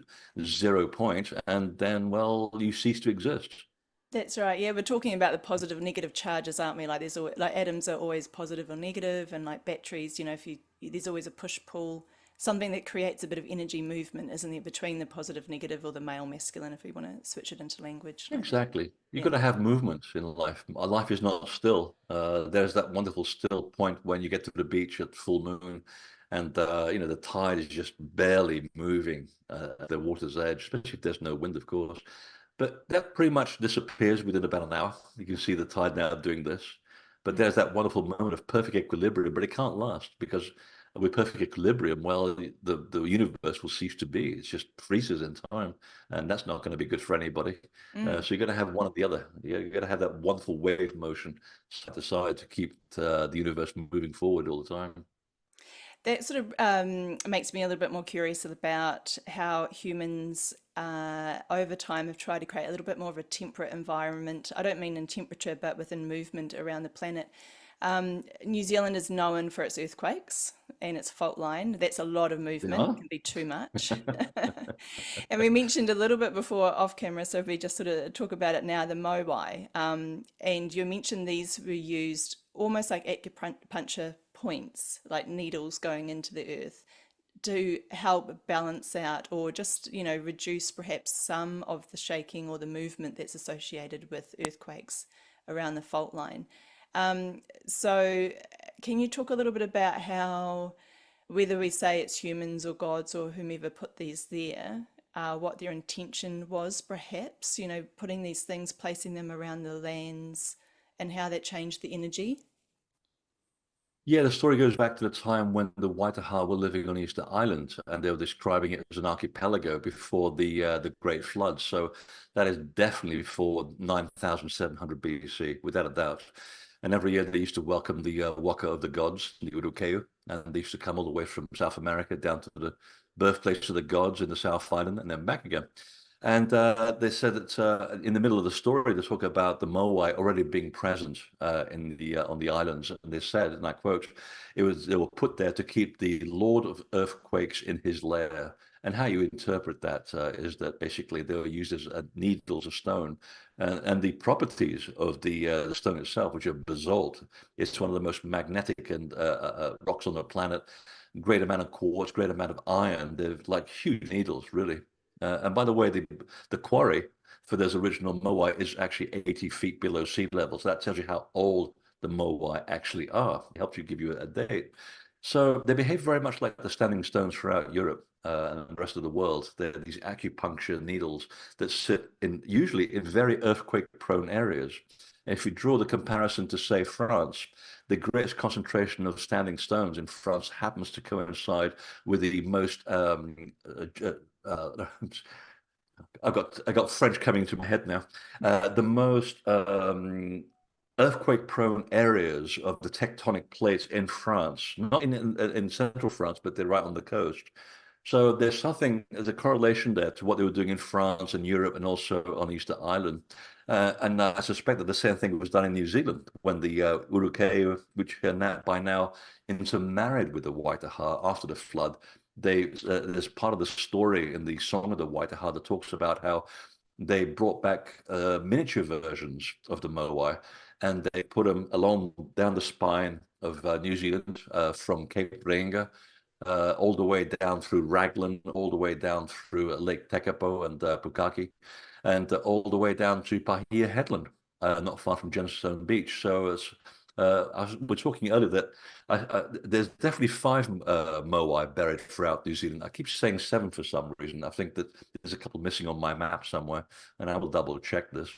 0 point, and then well, you cease to exist. That's right. Yeah, we're talking about the positive negative charges, aren't we? Like there's always, like atoms are always positive or negative, and like batteries, if you there's always a push pull, something that creates a bit of energy movement, isn't there, between the positive negative or the male masculine, if we want to switch it into language like that. Exactly. You've got Yeah. to have movement in life. Life is not still. There's that wonderful still point when you get to the beach at full moon, and the tide is just barely moving at the water's edge, especially if there's no wind, of course. But that pretty much disappears within about an hour. You can see the tide now doing this. But Mm. there's that wonderful moment of perfect equilibrium, but it can't last because with perfect equilibrium, well, the universe will cease to be. It just freezes in time, and that's not going to be good for anybody. Mm. So you're going to have one or the other. You're going to have that wonderful wave motion side to side to keep the universe moving forward all the time. That sort of makes me a little bit more curious about how humans over time have tried to create a little bit more of a temperate environment. I don't mean in temperature, but within movement around the planet. New Zealand is known for its earthquakes and its fault line. That's a lot of movement, Yeah. can be too much. And we mentioned a little bit before off camera, so if we just sort of talk about it now, the Moai. And you mentioned these were used almost like acupuncture points, like needles going into the earth to help balance out or just, reduce perhaps some of the shaking or the movement that's associated with earthquakes around the fault line. So, can you talk a little bit about how, whether we say it's humans or gods or whomever put these there, what their intention was, perhaps, putting these things, placing them around the lands, and how that changed the energy? Yeah, the story goes back to the time when the Waitaha were living on Easter Island, and they were describing it as an archipelago before the Great Flood. So that is definitely before 9,700 BC, without a doubt. And every year they used to welcome the Waka of the gods, the Urukeu, and they used to come all the way from South America down to the birthplace of the gods in the South Island and then back again. And they said that in the middle of the story, they talk about the Moai already being present in the on the islands, and they said, and I quote, they were put there to keep the Lord of Earthquakes in his lair. And how you interpret that is that basically they were used as needles of stone, and the properties of the stone itself, which are basalt, it's one of the most magnetic and rocks on the planet. Great amount of quartz, great amount of iron. They're like huge needles, really. And by the way, the quarry for those original Moai is actually 80 feet below sea level. So that tells you how old the Moai actually are. It helps you give you a date. So they behave very much like the standing stones throughout Europe and the rest of the world. They're these acupuncture needles that sit in usually in very earthquake-prone areas. And if you draw the comparison to, say, France, the greatest concentration of standing stones in France happens to coincide with the most uh, I got French coming to my head now. The most earthquake-prone areas of the tectonic plates in France, not in central France, but they're right on the coast. So there's a correlation there to what they were doing in France and Europe and also on Easter Island. And I suspect that the same thing was done in New Zealand when the Urukei, which are now, by now intermarried with the Waitaha after the flood, there's part of the story in the Song of the Waitaha that talks about how they brought back miniature versions of the Moai and they put them along down the spine of New Zealand from Cape Reinga all the way down through Raglan, all the way down through Lake Tekapo and Pukaki, and all the way down to Pahia Headland, not far from Gemstone Beach. So we're talking earlier that there's definitely five Moai buried throughout New Zealand. I keep saying seven for some reason. I think that there's a couple missing on my map somewhere, and I will double check this.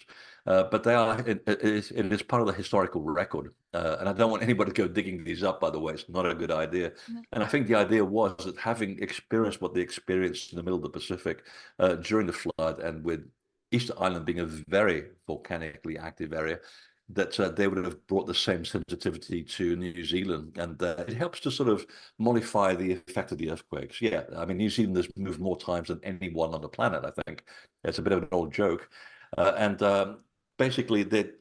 But they are it is part of the historical record, and I don't want anybody to go digging these up. By the way, it's not a good idea. And I think the idea was that having experienced what they experienced in the middle of the Pacific during the flood, and with Easter Island being a very volcanically active area, that they would have brought the same sensitivity to New Zealand. And it helps to sort of mollify the effect of the earthquakes. Yeah, I mean, New Zealand has moved more times than anyone on the planet, I think. It's a bit of an old joke. And basically, they're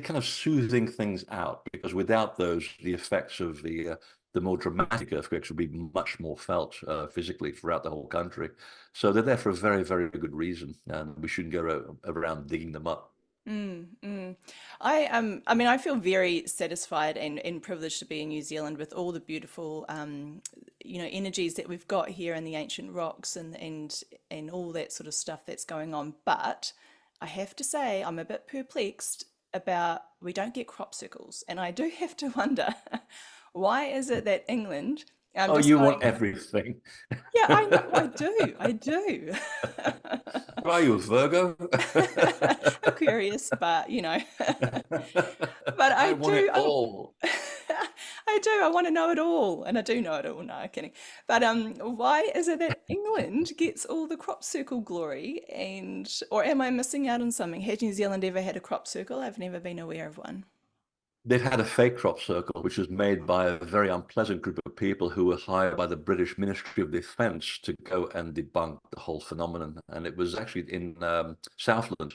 kind of soothing things out because without those, the effects of the more dramatic earthquakes would be much more felt physically throughout the whole country. So they're there for a very, very good reason, and we shouldn't go around digging them up. Mm, mm. I mean, I feel very satisfied and privileged to be in New Zealand with all the beautiful energies that we've got here in the ancient rocks and all that sort of stuff that's going on. But I have to say, I'm a bit perplexed about we don't get crop circles, and I do have to wonder why is it that England, I'm Oh, just you want going, everything. yeah, I know, I do. Are you a Virgo? Aquarius, but but I I want it do. all. I do. I want to know it all, and I do know it all. No, I'm kidding. But why is it that England gets all the crop circle glory, and or am I missing out on something? Has New Zealand ever had a crop circle? I've never been aware of one. They've had a fake crop circle, which was made by a very unpleasant group of people who were hired by the British Ministry of Defence to go and debunk the whole phenomenon. And it was actually in Southland.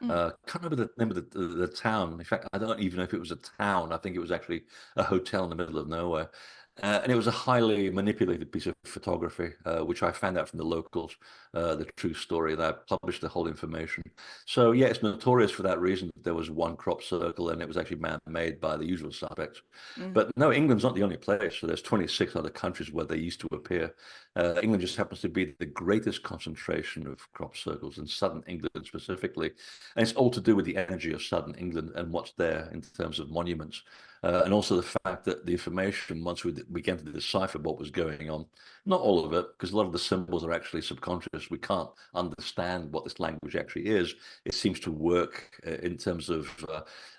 Mm. Can't remember the name of the town. In fact, I don't even know if it was a town. I think it was actually a hotel in the middle of nowhere. And it was a highly manipulated piece of photography, which I found out from the locals, the true story, and I published the whole information. So yeah, it's notorious for that reason that there was one crop circle and it was actually man-made by the usual suspects. Mm. But no, England's not the only place. So there's 26 other countries where they used to appear. England just happens to be the greatest concentration of crop circles in southern England specifically. And it's all to do with the energy of southern England and what's there in terms of monuments. And also the fact that the information, once we began to decipher what was going on, not all of it, because a lot of the symbols are actually subconscious. We can't understand what this language actually is. It seems to work in terms of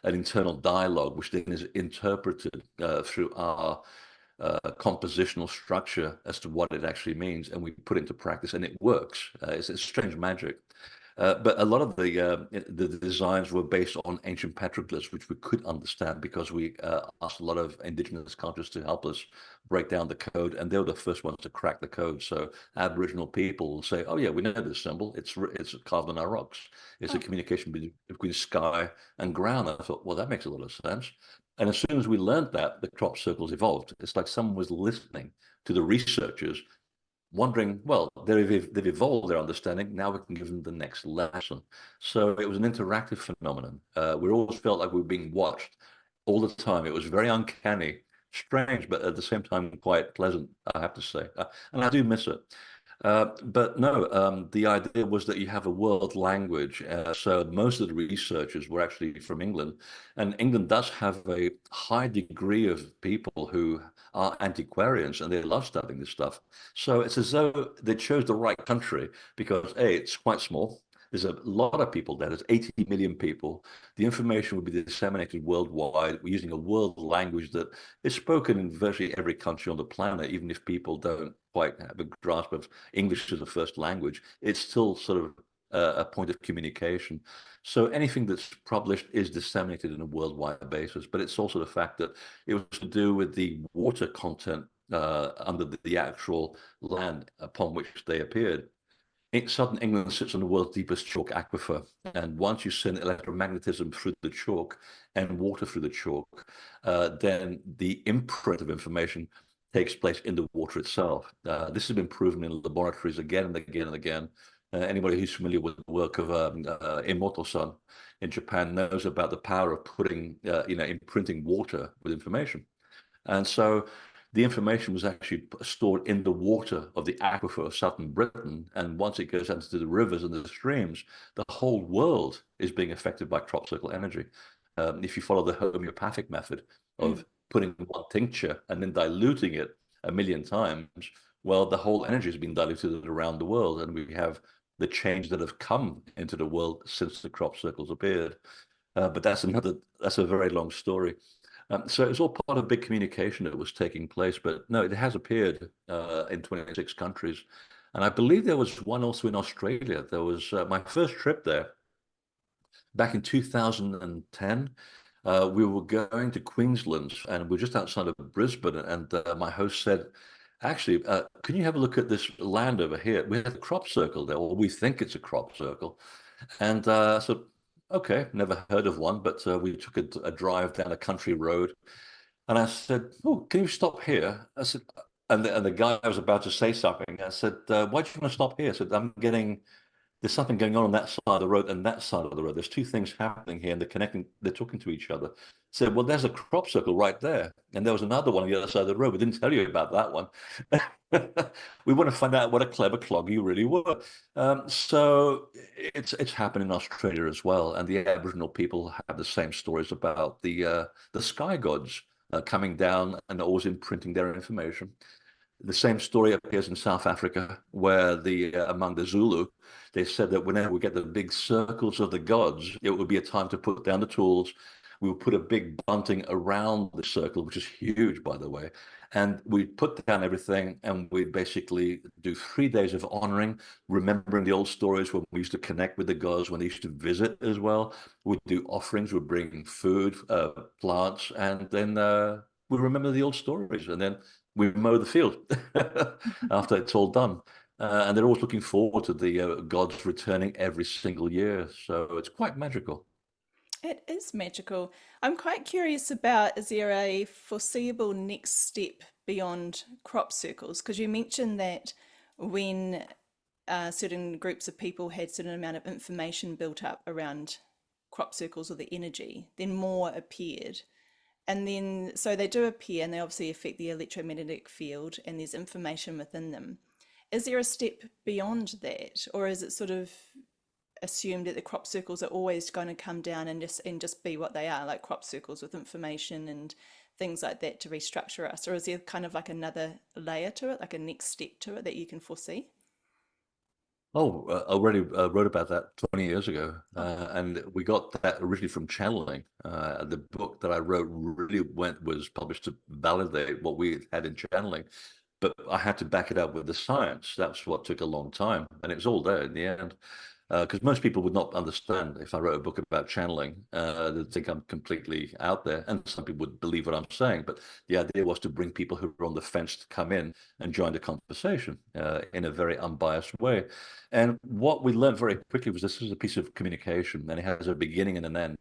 an internal dialogue, which then is interpreted through our compositional structure as to what it actually means, and we put it into practice, and it works. It's strange magic. But a lot of the designs were based on ancient petroglyphs, which we could understand because we asked a lot of indigenous cultures to help us break down the code, and they were the first ones to crack the code. So Aboriginal people will say, "Oh yeah, we know this symbol. It's carved on our rocks. It's a Oh, communication between sky and ground." I thought, well, that makes a lot of sense. And as soon as we learned that, the crop circles evolved. It's like someone was listening to the researchers wondering, well, they've evolved their understanding. Now we can give them the next lesson. So it was an interactive phenomenon. We always felt like we were being watched all the time. It was very uncanny, strange, but at the same time quite pleasant, I have to say. And I do miss it. But no, the idea was that you have a world language. So most of the researchers were actually from England, and England does have a high degree of people who are antiquarians and they love studying this stuff. So it's as though they chose the right country because A, it's quite small. There's a lot of people there. There's 80 million people. The information will be disseminated worldwide. We're using a world language that is spoken in virtually every country on the planet, even if people don't quite have a grasp of English as a first language. It's still sort of a point of communication. So anything that's published is disseminated in a worldwide basis. But it's also the fact that it was to do with the water content under the actual land upon which they appeared. Southern England sits on the world's deepest chalk aquifer, and once you send electromagnetism through the chalk and water through the chalk, then the imprint of information takes place in the water itself. This has been proven in laboratories again and again and again. Anybody who's familiar with the work of Immortal Sun in Japan knows about the power of putting, imprinting water with information. And so the information was actually stored in the water of the aquifer of southern Britain. And once it goes into the rivers and the streams, the whole world is being affected by crop circle energy. If you follow the homeopathic method mm, of putting one tincture and then diluting it a million times, well, the whole energy has been diluted around the world. And we have the change that have come into the world since the crop circles appeared. But that's a very long story. So it's all part of big communication that was taking place. But no, it has appeared in 26 countries. And I believe there was one also in Australia. There was my first trip there back in 2010. We were going to Queensland and we are just outside of Brisbane. And my host said, actually, can you have a look at this land over here? We have a crop circle there, or we think it's a crop circle. And so, okay, never heard of one, but we took a drive down a country road. And I said, oh, can you stop here? I said, and the guy was about to say something. I said, why do you want to stop here? I said, I'm getting there's something going on that side of the road and that side of the road. There's two things happening here, and they're connecting, they're talking to each other. So, well, there's a crop circle right there. And there was another one on the other side of the road. We didn't tell you about that one. We want to find out what a clever clog you really were. So it's happened in Australia as well. And the Aboriginal people have the same stories about the sky gods coming down and always imprinting their information. The same story appears in South Africa, where among the Zulu, they said that whenever we get the big circles of the gods, it would be a time to put down the tools. We would put a big bunting around the circle, which is huge, by the way, and we'd put down everything, and we'd basically do 3 days of honoring, remembering the old stories when we used to connect with the gods, when they used to visit as well. We'd do offerings, we'd bring food, plants, and then we remember the old stories, and then we mow the field after it's all done. And they're always looking forward to the gods returning every single year. So it's quite magical. It is magical. I'm quite curious about, is there a foreseeable next step beyond crop circles? Because you mentioned that when certain groups of people had certain amount of information built up around crop circles or the energy, then more appeared. And then, so they do appear and they obviously affect the electromagnetic field and there's information within them. Is there a step beyond that? Or is it sort of assumed that the crop circles are always going to come down and just be what they are, like crop circles with information and things like that to restructure us? Or is there kind of like another layer to it, like a next step to it that you can foresee? Oh, I already wrote about that 20 years ago. Oh, And we got that originally from channeling. The book that I wrote really was published to validate what we had in channeling. But I had to back it up with the science. That's what took a long time. And it was all there in the end. Because most people would not understand if I wrote a book about channeling. They'd think I'm completely out there, and some people would believe what I'm saying. But the idea was to bring people who were on the fence to come in and join the conversation in a very unbiased way. And what we learned very quickly was this is a piece of communication, and it has a beginning and an end.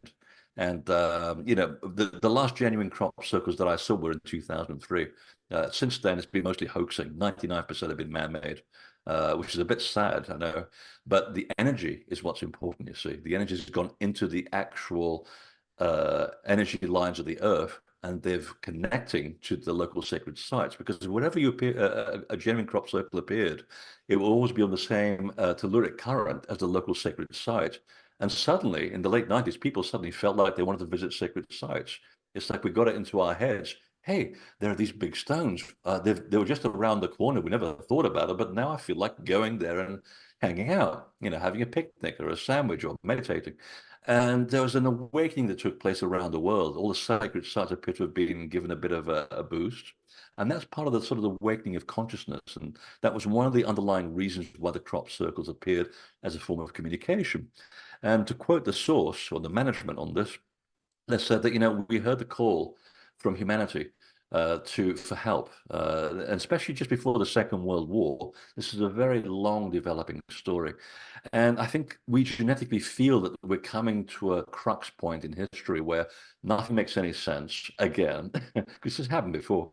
And the last genuine crop circles that I saw were in 2003. Since then, it's been mostly hoaxing. 99% have been man-made, which is a bit sad, I know. But the energy is what's important, you see. The energy has gone into the actual energy lines of the earth, and they're connecting to the local sacred sites. Because whenever you appear, a genuine crop circle appeared, it will always be on the same telluric current as the local sacred site. And suddenly, in the late 90s, people suddenly felt like they wanted to visit sacred sites. It's like we got it into our heads. Hey, there are these big stones. They were just around the corner. We never thought about it, but now I feel like going there and hanging out, having a picnic or a sandwich or meditating. And there was an awakening that took place around the world. All the sacred sites appear to have been given a bit of a boost. And that's part of the sort of the awakening of consciousness. And that was one of the underlying reasons why the crop circles appeared as a form of communication. And to quote the source or the management on this, they said that, we heard the call from humanity for help, and especially just before the Second World War. This is a very long developing story. And I think we genetically feel that we're coming to a crux point in history where nothing makes any sense again, because this has happened before.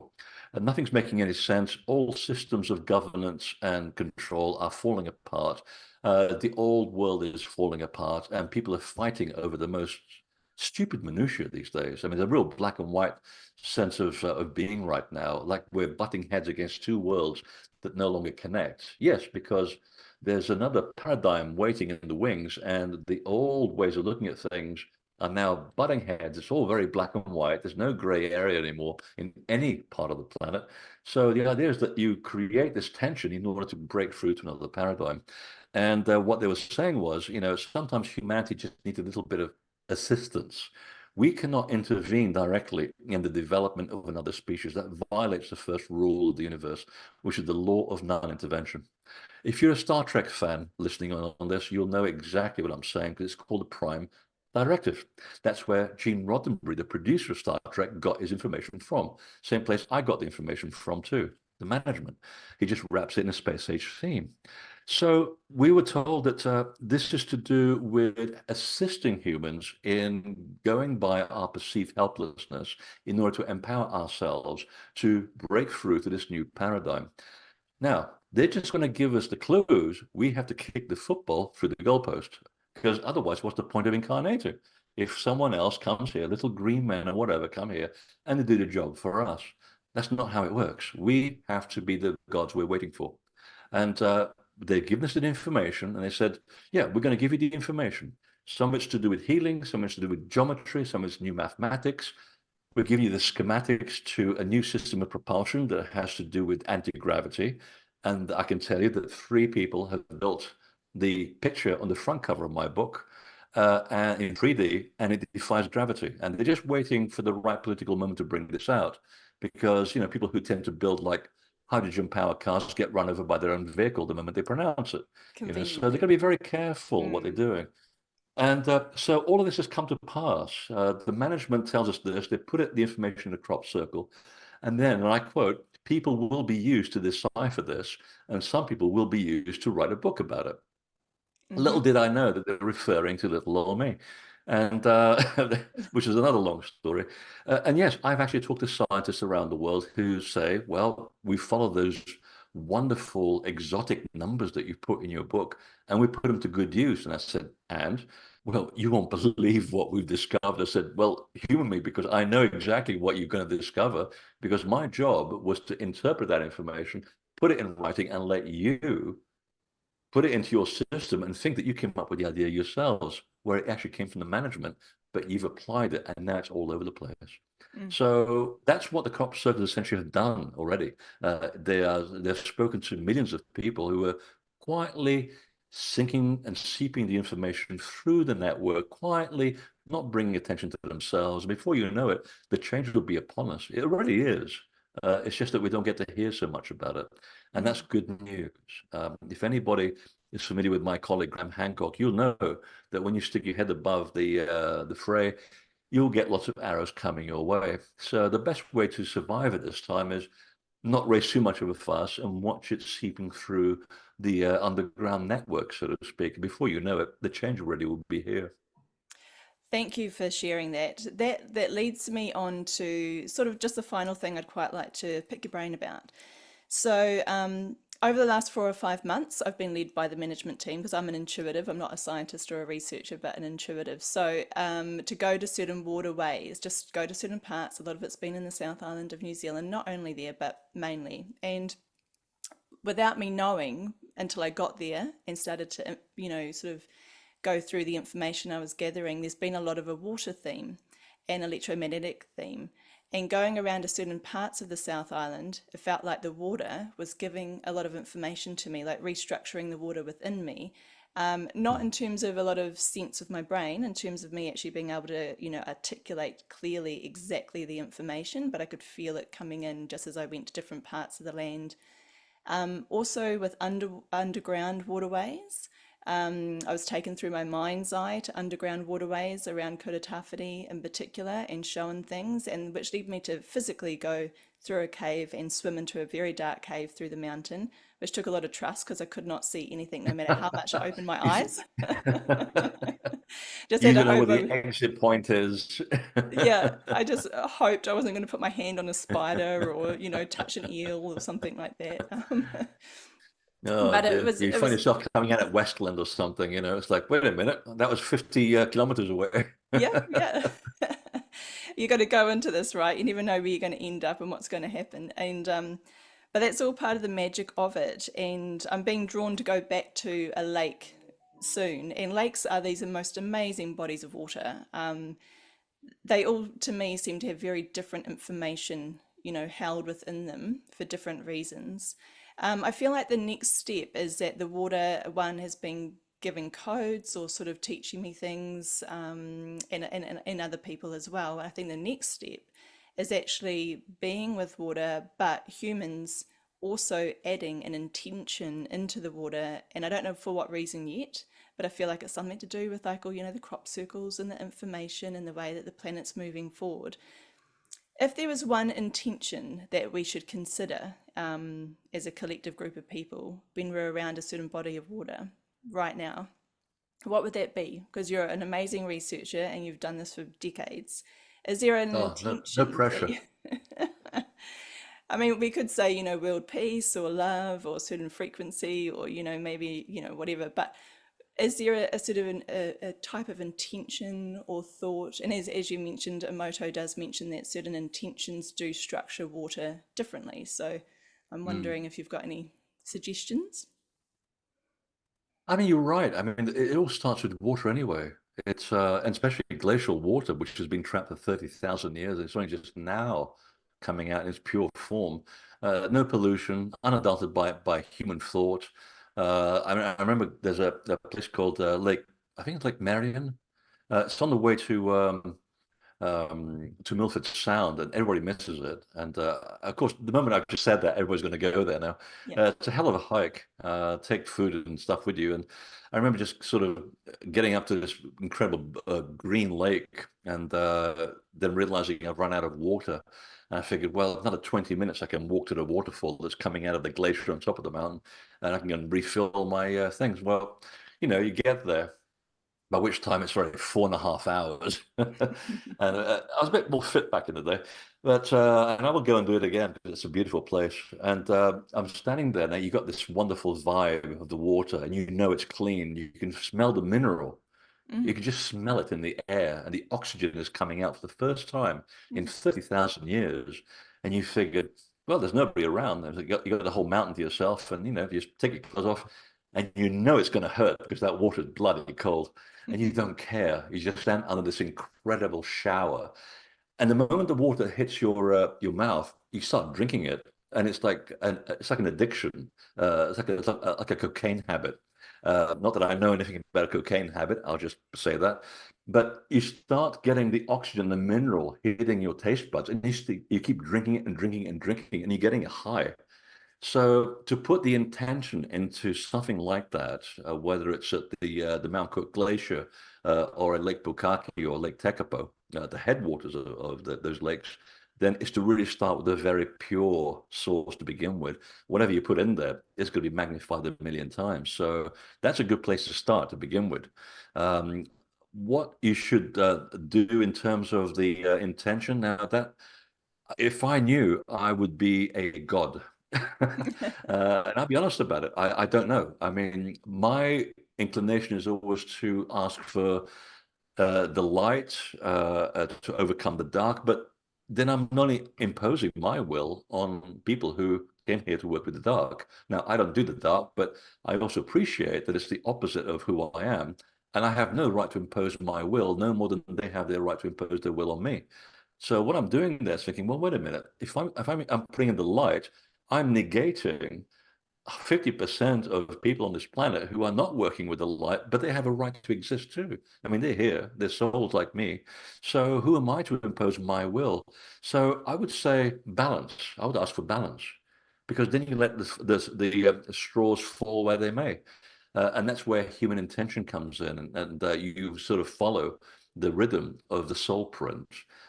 And nothing's making any sense. All systems of governance and control are falling apart. The old world is falling apart, and people are fighting over the most stupid minutiae these days. I mean, the real black and white sense of being right now, like we're butting heads against two worlds that no longer connect. Yes, because there's another paradigm waiting in the wings, and the old ways of looking at things are now butting heads. It's all very black and white. There's no gray area anymore in any part of the planet. So the idea is that you create this tension in order to break through to another paradigm. And what they were saying was, sometimes humanity just needs a little bit of assistance. We cannot intervene directly in the development of another species. That violates the first rule of the universe, which is the law of non-intervention. If you're a Star Trek fan listening on this, you'll know exactly what I'm saying, because it's called the Prime Directive. That's where Gene Roddenberry, the producer of Star Trek, got his information from. Same place I got the information from too, the management. He just wraps it in a space age theme. So we were told that this is to do with assisting humans in going by our perceived helplessness in order to empower ourselves to break through to this new paradigm. Now, They're just going to give us the clues. We have to kick the football through the goalpost because otherwise, what's the point of incarnating? If someone else comes here, little green men or whatever come here and they do the job for us, that's not how it works. We have to be the gods we're waiting for. And they've given us the information and they said, yeah, we're going to give you the information. Some of it's to do with healing, some of it's to do with geometry, some of it's new mathematics. We'll give you the schematics to a new system of propulsion that has to do with anti-gravity. And I can tell you that 3 people have built the picture on the front cover of my book and in 3D, and it defies gravity. And they're just waiting for the right political moment to bring this out. Because, people who tend to build like hydrogen power cars get run over by their own vehicle the moment they pronounce it. So they've got to Conveniently. be very careful what they're Mm. doing. And so all of this has come to pass. The management tells us this. They put the information in a crop circle. And then, and I quote, people will be used to decipher this, and some people will be used to write a book about it. Little Hmm. did I know that they're referring to little old me, and which is another long story. And yes, I've actually talked to scientists around the world who say, well, we follow those wonderful exotic numbers that you put in your book, and we put them to good use. And I said, and well, you won't believe what we've discovered. I said, well, humor me because I know exactly what you're going to discover because my job was to interpret that information, put it in writing, and let you put it into your system and think that you came up with the idea yourselves, where it actually came from the management, but you've applied it and now it's all over the place. Mm. So that's what the crop circles essentially have done already. They've spoken to millions of people who are quietly sinking and seeping the information through the network, quietly not bringing attention to themselves. Before you know it, the change will be upon us. It already is. It's just that we don't get to hear so much about it. And that's Mm. good news. If anybody is familiar with my colleague Graham Hancock, you'll know that when you stick your head above the fray, you'll get lots of arrows coming your way. So the best way to survive at this time is not raise too much of a fuss and watch it seeping through the underground network, so to speak. Before you know it, the change already will be here. Thank you for sharing that. That leads me on to sort of just the final thing I'd quite like to pick your brain about. So, over the last 4 or 5 months, I've been led by the management team because I'm an intuitive. I'm not a scientist or a researcher, but an intuitive. So, to go to certain waterways, just go to certain parts. A lot of it's been in the South Island of New Zealand, not only there, but mainly. And without me knowing until I got there and started to, sort of go through the information I was gathering, there's been a lot of a water theme and electromagnetic theme. And going around to certain parts of the South Island, it felt like the water was giving a lot of information to me, like restructuring the water within me. Not in terms of a lot of sense of my brain, in terms of me actually being able to, articulate clearly exactly the information, but I could feel it coming in just as I went to different parts of the land. Also with underground waterways. I was taken through my mind's eye to underground waterways around Kototawhiri in particular and shown things, and which led me to physically go through a cave and swim into a very dark cave through the mountain, which took a lot of trust because I could not see anything no matter how much I opened my You eyes. Just had you to don't know where hope the exit point is. yeah, I just hoped I wasn't going to put my hand on a spider or, touch an eel or something like that. Oh But dear. You it find was yourself coming out at Westland or something, it's like, wait a minute, that was 50 kilometers away. Yeah, yeah. You got to go into this, right? You never know where you're going to end up and what's going to happen. And but that's all part of the magic of it. And I'm being drawn to go back to a lake soon. And lakes are these most amazing bodies of water. They all, to me, seem to have very different information, held within them for different reasons. I feel like the next step is that the water one has been giving codes or sort of teaching me things, and other people as well. I think the next step is actually being with water, but humans also adding an intention into the water. And I don't know for what reason yet, but I feel like it's something to do with like all, the crop circles and the information and the way that the planet's moving forward. If there was one intention that we should consider as a collective group of people when we're around a certain body of water right now, what would that be? Because you're an amazing researcher and you've done this for decades. Is there an Oh, no, no intention that pressure. you... I mean, we could say, world peace or love or certain frequency or, maybe, whatever. But is there a sort of a type of intention or thought? And as you mentioned, Emoto does mention that certain intentions do structure water differently. So I'm Mm. wondering if you've got any suggestions. I mean, you're right. I mean, it all starts with water anyway. And especially glacial water, which has been trapped for 30,000 years. It's only just now coming out in its pure form. No pollution, unadulterated by human thought. I remember there's a place called Lake, I think it's Lake Marion. It's on the way to Milford Sound, and everybody misses it. And of course, the moment I've just said that, everybody's going to go there now. Yeah. It's a hell of a hike. Take food and stuff with you. And I remember just sort of getting up to this incredible green lake, and then realizing I've run out of water. And I figured, well, another 20 minutes, I can walk to the waterfall that's coming out of the glacier on top of the mountain, and I can go and refill my things. Well, you get there, by which time it's already 4.5 hours. And I was a bit more fit back in the day. But and I will go and do it again because it's a beautiful place. And I'm standing there now. You got this wonderful vibe of the water, and it's clean. You can smell the mineral. You Mm, can just smell it in the air, and the oxygen is coming out for the first time in mm, 30,000 years. And you figured, well, there's nobody around. You got the whole mountain to yourself, and you just take your clothes off, and it's going to hurt because that water is bloody cold, and you don't care. You just stand under this incredible shower, and the moment the water hits your mouth, you start drinking it, and it's like an addiction. It's like a cocaine habit. Not that I know anything about a cocaine habit. I'll just say that. But you start getting the oxygen, the mineral hitting your taste buds, and you keep drinking it and drinking and drinking, and you're getting a high. So to put the intention into something like that, whether it's at the Mount Cook Glacier or at Lake Bukaki or Lake Tekapo, the headwaters of those lakes, then is to really start with a very pure source to begin with. Whatever you put in there is going to be magnified a million times. So that's a good place to start to begin with. What you should do in terms of the intention, now that if I knew, I would be a god. And I'll be honest about it. I don't know. I mean, my inclination is always to ask for the light to overcome the dark, but then I'm not imposing my will on people who came here to work with the dark. Now, I don't do the dark, but I also appreciate that it's the opposite of who I am. And I have no right to impose my will, no more than they have their right to impose their will on me. So what I'm doing there is thinking, well, wait a minute. If I'm putting in the light, I'm negating 50% of people on this planet who are not working with the light, but they have a right to exist too. I mean, they're here, they're souls like me. So who am I to impose my will? So I would say balance. I would ask for balance because then you let the straws fall where they may. And that's where human intention comes in, and you sort of follow the rhythm of the soul print.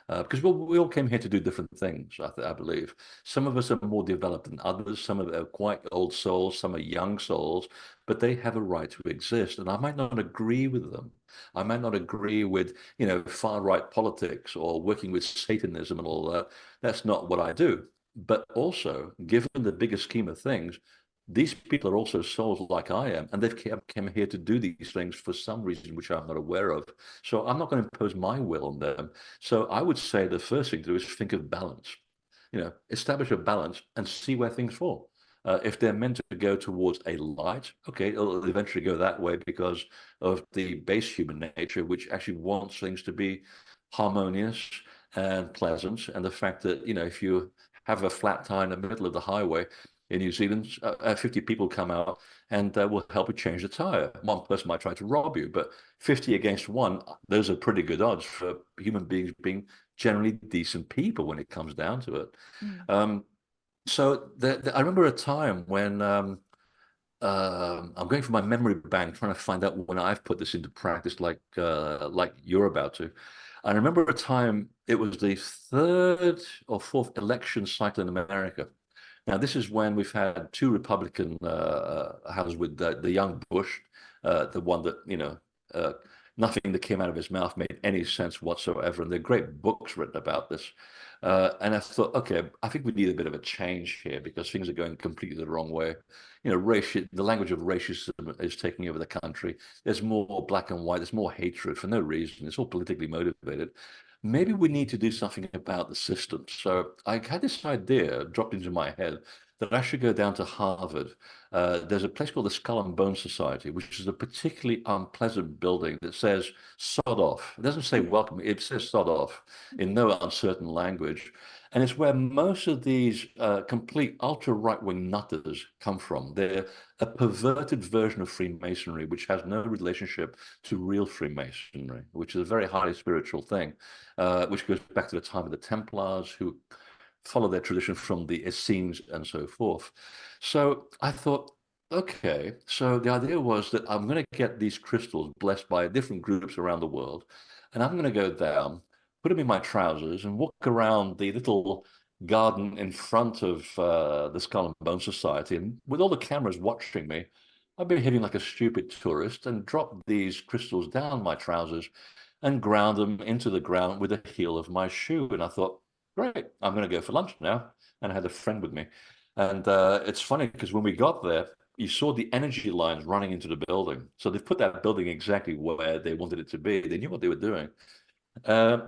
Because we all came here to do different things, I believe. Some of us are more developed than others. Some of them are quite old souls, some are young souls, but they have a right to exist. And I might not agree with them. I might not agree with, far-right politics or working with Satanism and all that. That's not what I do. But also, given the bigger scheme of things, these people are also souls like I am, and they've come here to do these things for some reason which I'm not aware of. So I'm not going to impose my will on them. So I would say the first thing to do is think of balance. Establish a balance and see where things fall. If they're meant to go towards a light, okay, it'll eventually go that way because of the base human nature, which actually wants things to be harmonious and pleasant. And the fact that, if you have a flat tire in the middle of the highway, in New Zealand, 50 people come out and will help you change the tire. One person might try to rob you, but 50 against one, those are pretty good odds for human beings being generally decent people when it comes down to it. mm. So I remember a time when I'm going for my memory bank, trying to find out when I've put this into practice, like you're about to. I remember a time it was the third or fourth election cycle in America. Now, this is when we've had two Republican houses with the young Bush, the one that, Nothing that came out of his mouth made any sense whatsoever. And there are great books written about this. And I thought, okay, I think we need a bit of a change here because things are going completely the wrong way. The language of racism is taking over the country. There's more black and white. There's more hatred for no reason. It's all politically motivated. Maybe we need to do something about the system. So I had this idea dropped into my head that I should go down to Harvard. There's a place called the Skull and Bone Society, which is a particularly unpleasant building that says sod off. It doesn't say welcome, it says sod off in no uncertain language. And it's where most of these complete ultra right-wing nutters come from. They're a perverted version of Freemasonry, which has no relationship to real Freemasonry, which is a very highly spiritual thing, which goes back to the time of the Templars, who follow their tradition from the Essenes and so forth. So I thought, okay, so the idea was that I'm going to get these crystals blessed by different groups around the world, and I'm going to go down, put them in my trousers, and walk around the little garden in front of the Skull and Bone Society. And with all the cameras watching me, I'd be behaving like a stupid tourist and drop these crystals down my trousers and ground them into the ground with the heel of my shoe. And I thought, great, I'm going to go for lunch now. And I had a friend with me. And it's funny because when we got there, you saw the energy lines running into the building. So they put that building exactly where they wanted it to be. They knew what they were doing. Uh,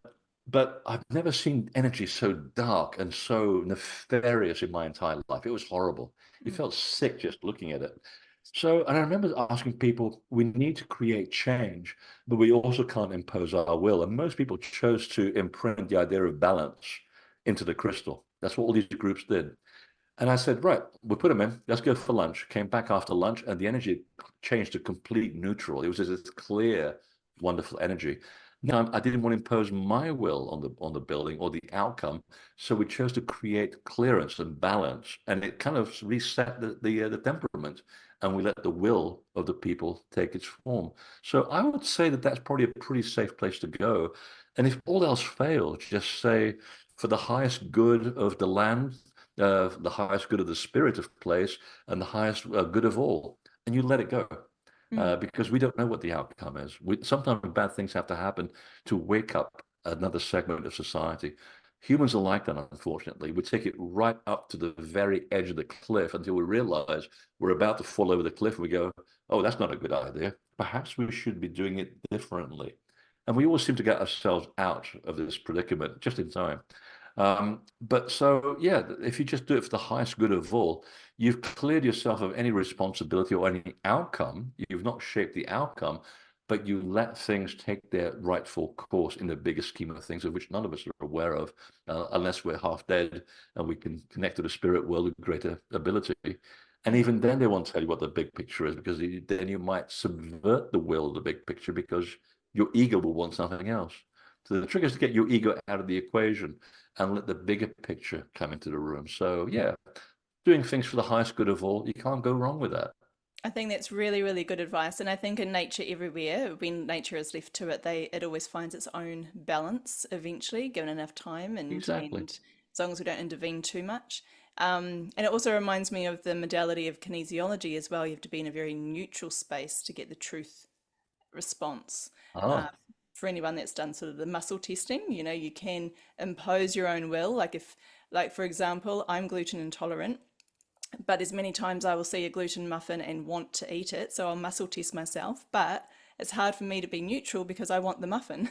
but I've never seen energy so dark and so nefarious in my entire life. It was horrible. You Mm. felt sick just looking at it. So, and I remember asking people, we need to create change, but we also can't impose our will. And most people chose to imprint the idea of balance into the crystal. That's what all these groups did. And I said, right, we'll put them in. Let's go for lunch. Came back after lunch, and the energy changed to complete neutral. It was this clear, wonderful energy. Now, I didn't want to impose my will on the building or the outcome, so we chose to create clearance and balance, and it kind of reset the temperament, and we let the will of the people take its form. So I would say that that's probably a pretty safe place to go. And if all else fails, just say, for the highest good of the land, the highest good of the spirit of place, and the highest good of all, and you let it go. Mm. Because we don't know what the outcome is. Sometimes bad things have to happen to wake up another segment of society. Humans are like that, unfortunately. We take it right up to the very edge of the cliff until we realize we're about to fall over the cliff. And we go, oh, that's not a good idea. Perhaps we should be doing it differently. And we always seem to get ourselves out of this predicament just in time. But so, yeah, if you just do it for the highest good of all, you've cleared yourself of any responsibility or any outcome. You've not shaped the outcome, but you let things take their rightful course in the bigger scheme of things, of which none of us are aware of, unless we're half dead and we can connect to the spirit world with greater ability. And Mm. even then, they won't tell you what the big picture is, because then you might subvert the will of the big picture because your ego will want something else. So the trick is to get your ego out of the equation and let the bigger picture come into the room. So yeah, doing things for the highest good of all, you can't go wrong with that. I think that's really, really good advice. And I think in nature everywhere, when nature is left to it, it always finds its own balance eventually, given enough time Exactly. and as long as we don't intervene too much. And it also reminds me of the modality of kinesiology as well. You have to be in a very neutral space to get the truth response. Uh, Ah, for anyone that's done sort of the muscle testing, you can impose your own will. Like for example, I'm gluten intolerant, but as many times I will see a gluten muffin and want to eat it, so I'll muscle test myself. But it's hard for me to be neutral because I want the muffin.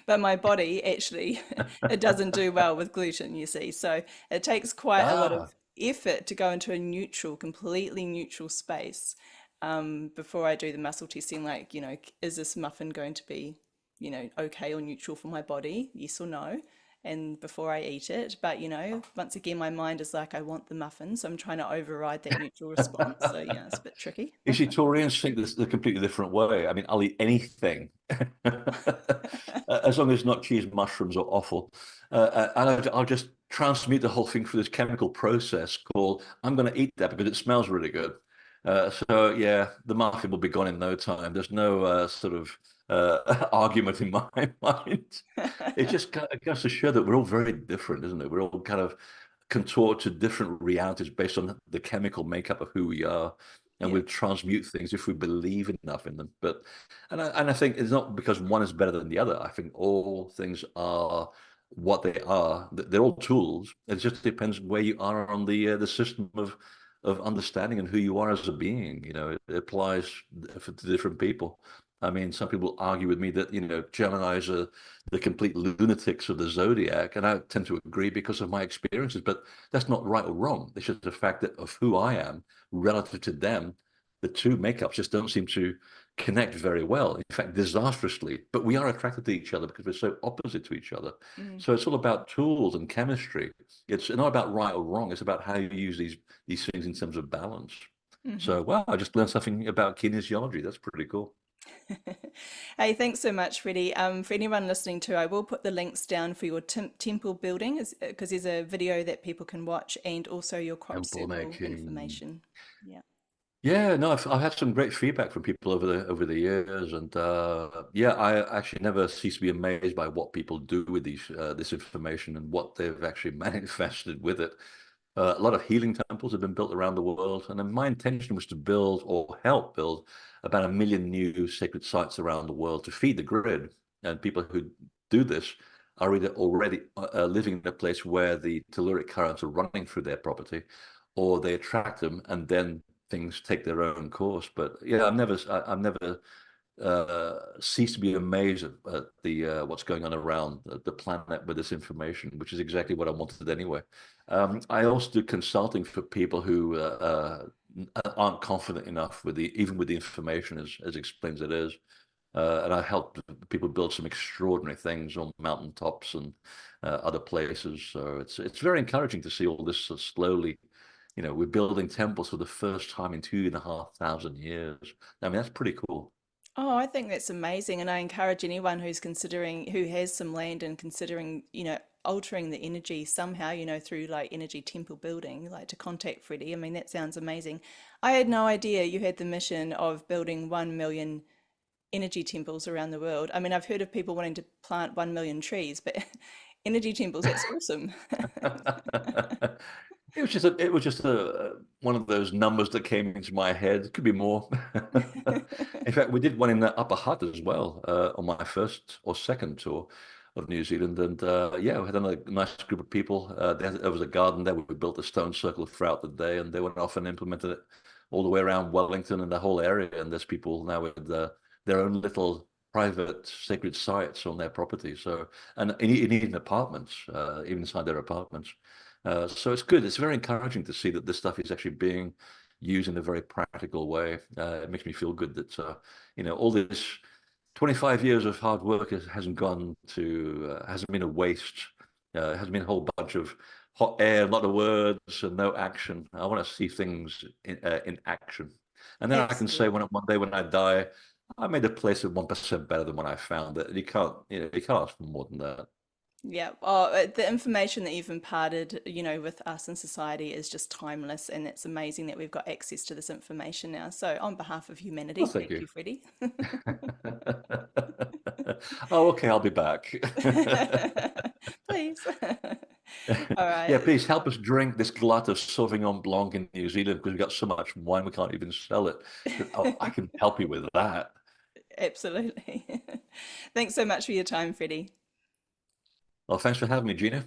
But my body actually, it doesn't do well with gluten, you see. So it takes quite a lot ah. of effort to go into a neutral, completely neutral space before I do the muscle testing. Like, is this muffin going to be, okay or neutral for my body? Yes or no? And before I eat it. But once again, my mind is like, I want the muffin, so I'm trying to override that neutral response. So yeah, it's a bit tricky. You see, Taurians think this a completely different way. I mean, I'll eat anything as long as it's not cheese, mushrooms, or offal. And I'll just transmute the whole thing through this chemical process called I'm going to eat that because it smells really good. So yeah, the muffin will be gone in no time. There's no sort of argument in my mind. It just kind of goes to show that we're all very different, isn't it? We're all kind of contort to different realities based on the chemical makeup of who we are. and Yeah. we'll transmute things if we believe enough in them. But and I think it's not because one is better than the other. I think all things are what they are. They're all tools. It just depends where you are on the system of understanding and who you are as a being. It applies to different people. I mean, some people argue with me that Gemini's are the complete lunatics of the zodiac, and I tend to agree because of my experiences. But that's not right or wrong. It's just the fact that of who I am relative to them, the two makeups just don't seem to connect very well. In fact, disastrously. But we are attracted to each other because we're so opposite to each other. Mm. So it's all about tools and chemistry. It's not about right or wrong. It's about how you use these things in terms of balance. Hmm. So, wow, I just learned something about kinesiology. That's pretty cool. Hey, thanks so much, Freddie. For anyone listening too, I will put the links down for your temple building because there's a video that people can watch and also your crop Temple circle making. information. Yeah. Yeah, no, I've had some great feedback from people over the years, and yeah, I actually never cease to be amazed by what people do with this information and what they've actually manifested with it. A lot of healing temples have been built around the world, and then my intention was to build or help build about 1 million new sacred sites around the world to feed the grid. And people who do this are either already living in a place where the telluric currents are running through their property, or they attract them, and then things take their own course. But yeah, I've never ceased to be amazed at the what's going on around the planet with this information, which is exactly what I wanted anyway. I also do consulting for people who aren't confident enough with even with the information as explained as it is. And I help people build some extraordinary things on mountaintops and other places. So it's very encouraging to see all this slowly. We're building temples for the first time in 2,500 years. I mean, that's pretty cool. Oh, I think that's amazing. And I encourage anyone who's considering, who has some land and considering, altering the energy somehow, through like energy temple building, like to contact Freddie. I mean, that sounds amazing. I had no idea you had the mission of building 1 million energy temples around the world. I mean, I've heard of people wanting to plant 1 million trees, but energy temples, that's awesome. It was just one of those numbers that came into my head. It could be more. In fact, we did one in the Upper Hutt as well on my first or second tour of New Zealand, and yeah, we had a nice group of people. There was a garden there. We built a stone circle throughout the day, and they went off and implemented it all the way around Wellington and the whole area. And there's people now with their own little private sacred sites on their property. So, and in apartments, even inside their apartments. So it's good. It's very encouraging to see that this stuff is actually being used in a very practical way. It makes me feel good that all this 25 years of hard work hasn't been a waste. It hasn't been a whole bunch of hot air, a lot of words, and no action. I want to see things in action, and then I can say Absolutely. one day when I die, I made the place of 1% better than when I found it. You can't ask for more than that. Yeah. Oh, the information that you've imparted, with us in society is just timeless, and it's amazing that we've got access to this information now. So, on behalf of Oh, humanity, thank thank you. you, Freddie. Oh, okay, I'll be back. Please. All Yeah, right. please help us drink this glut of Sauvignon Blanc in New Zealand because we've got so much wine we can't even sell it. Oh, I can help you with that. Absolutely. Thanks so much for your time, Freddie. Well, thanks for having me, Gina.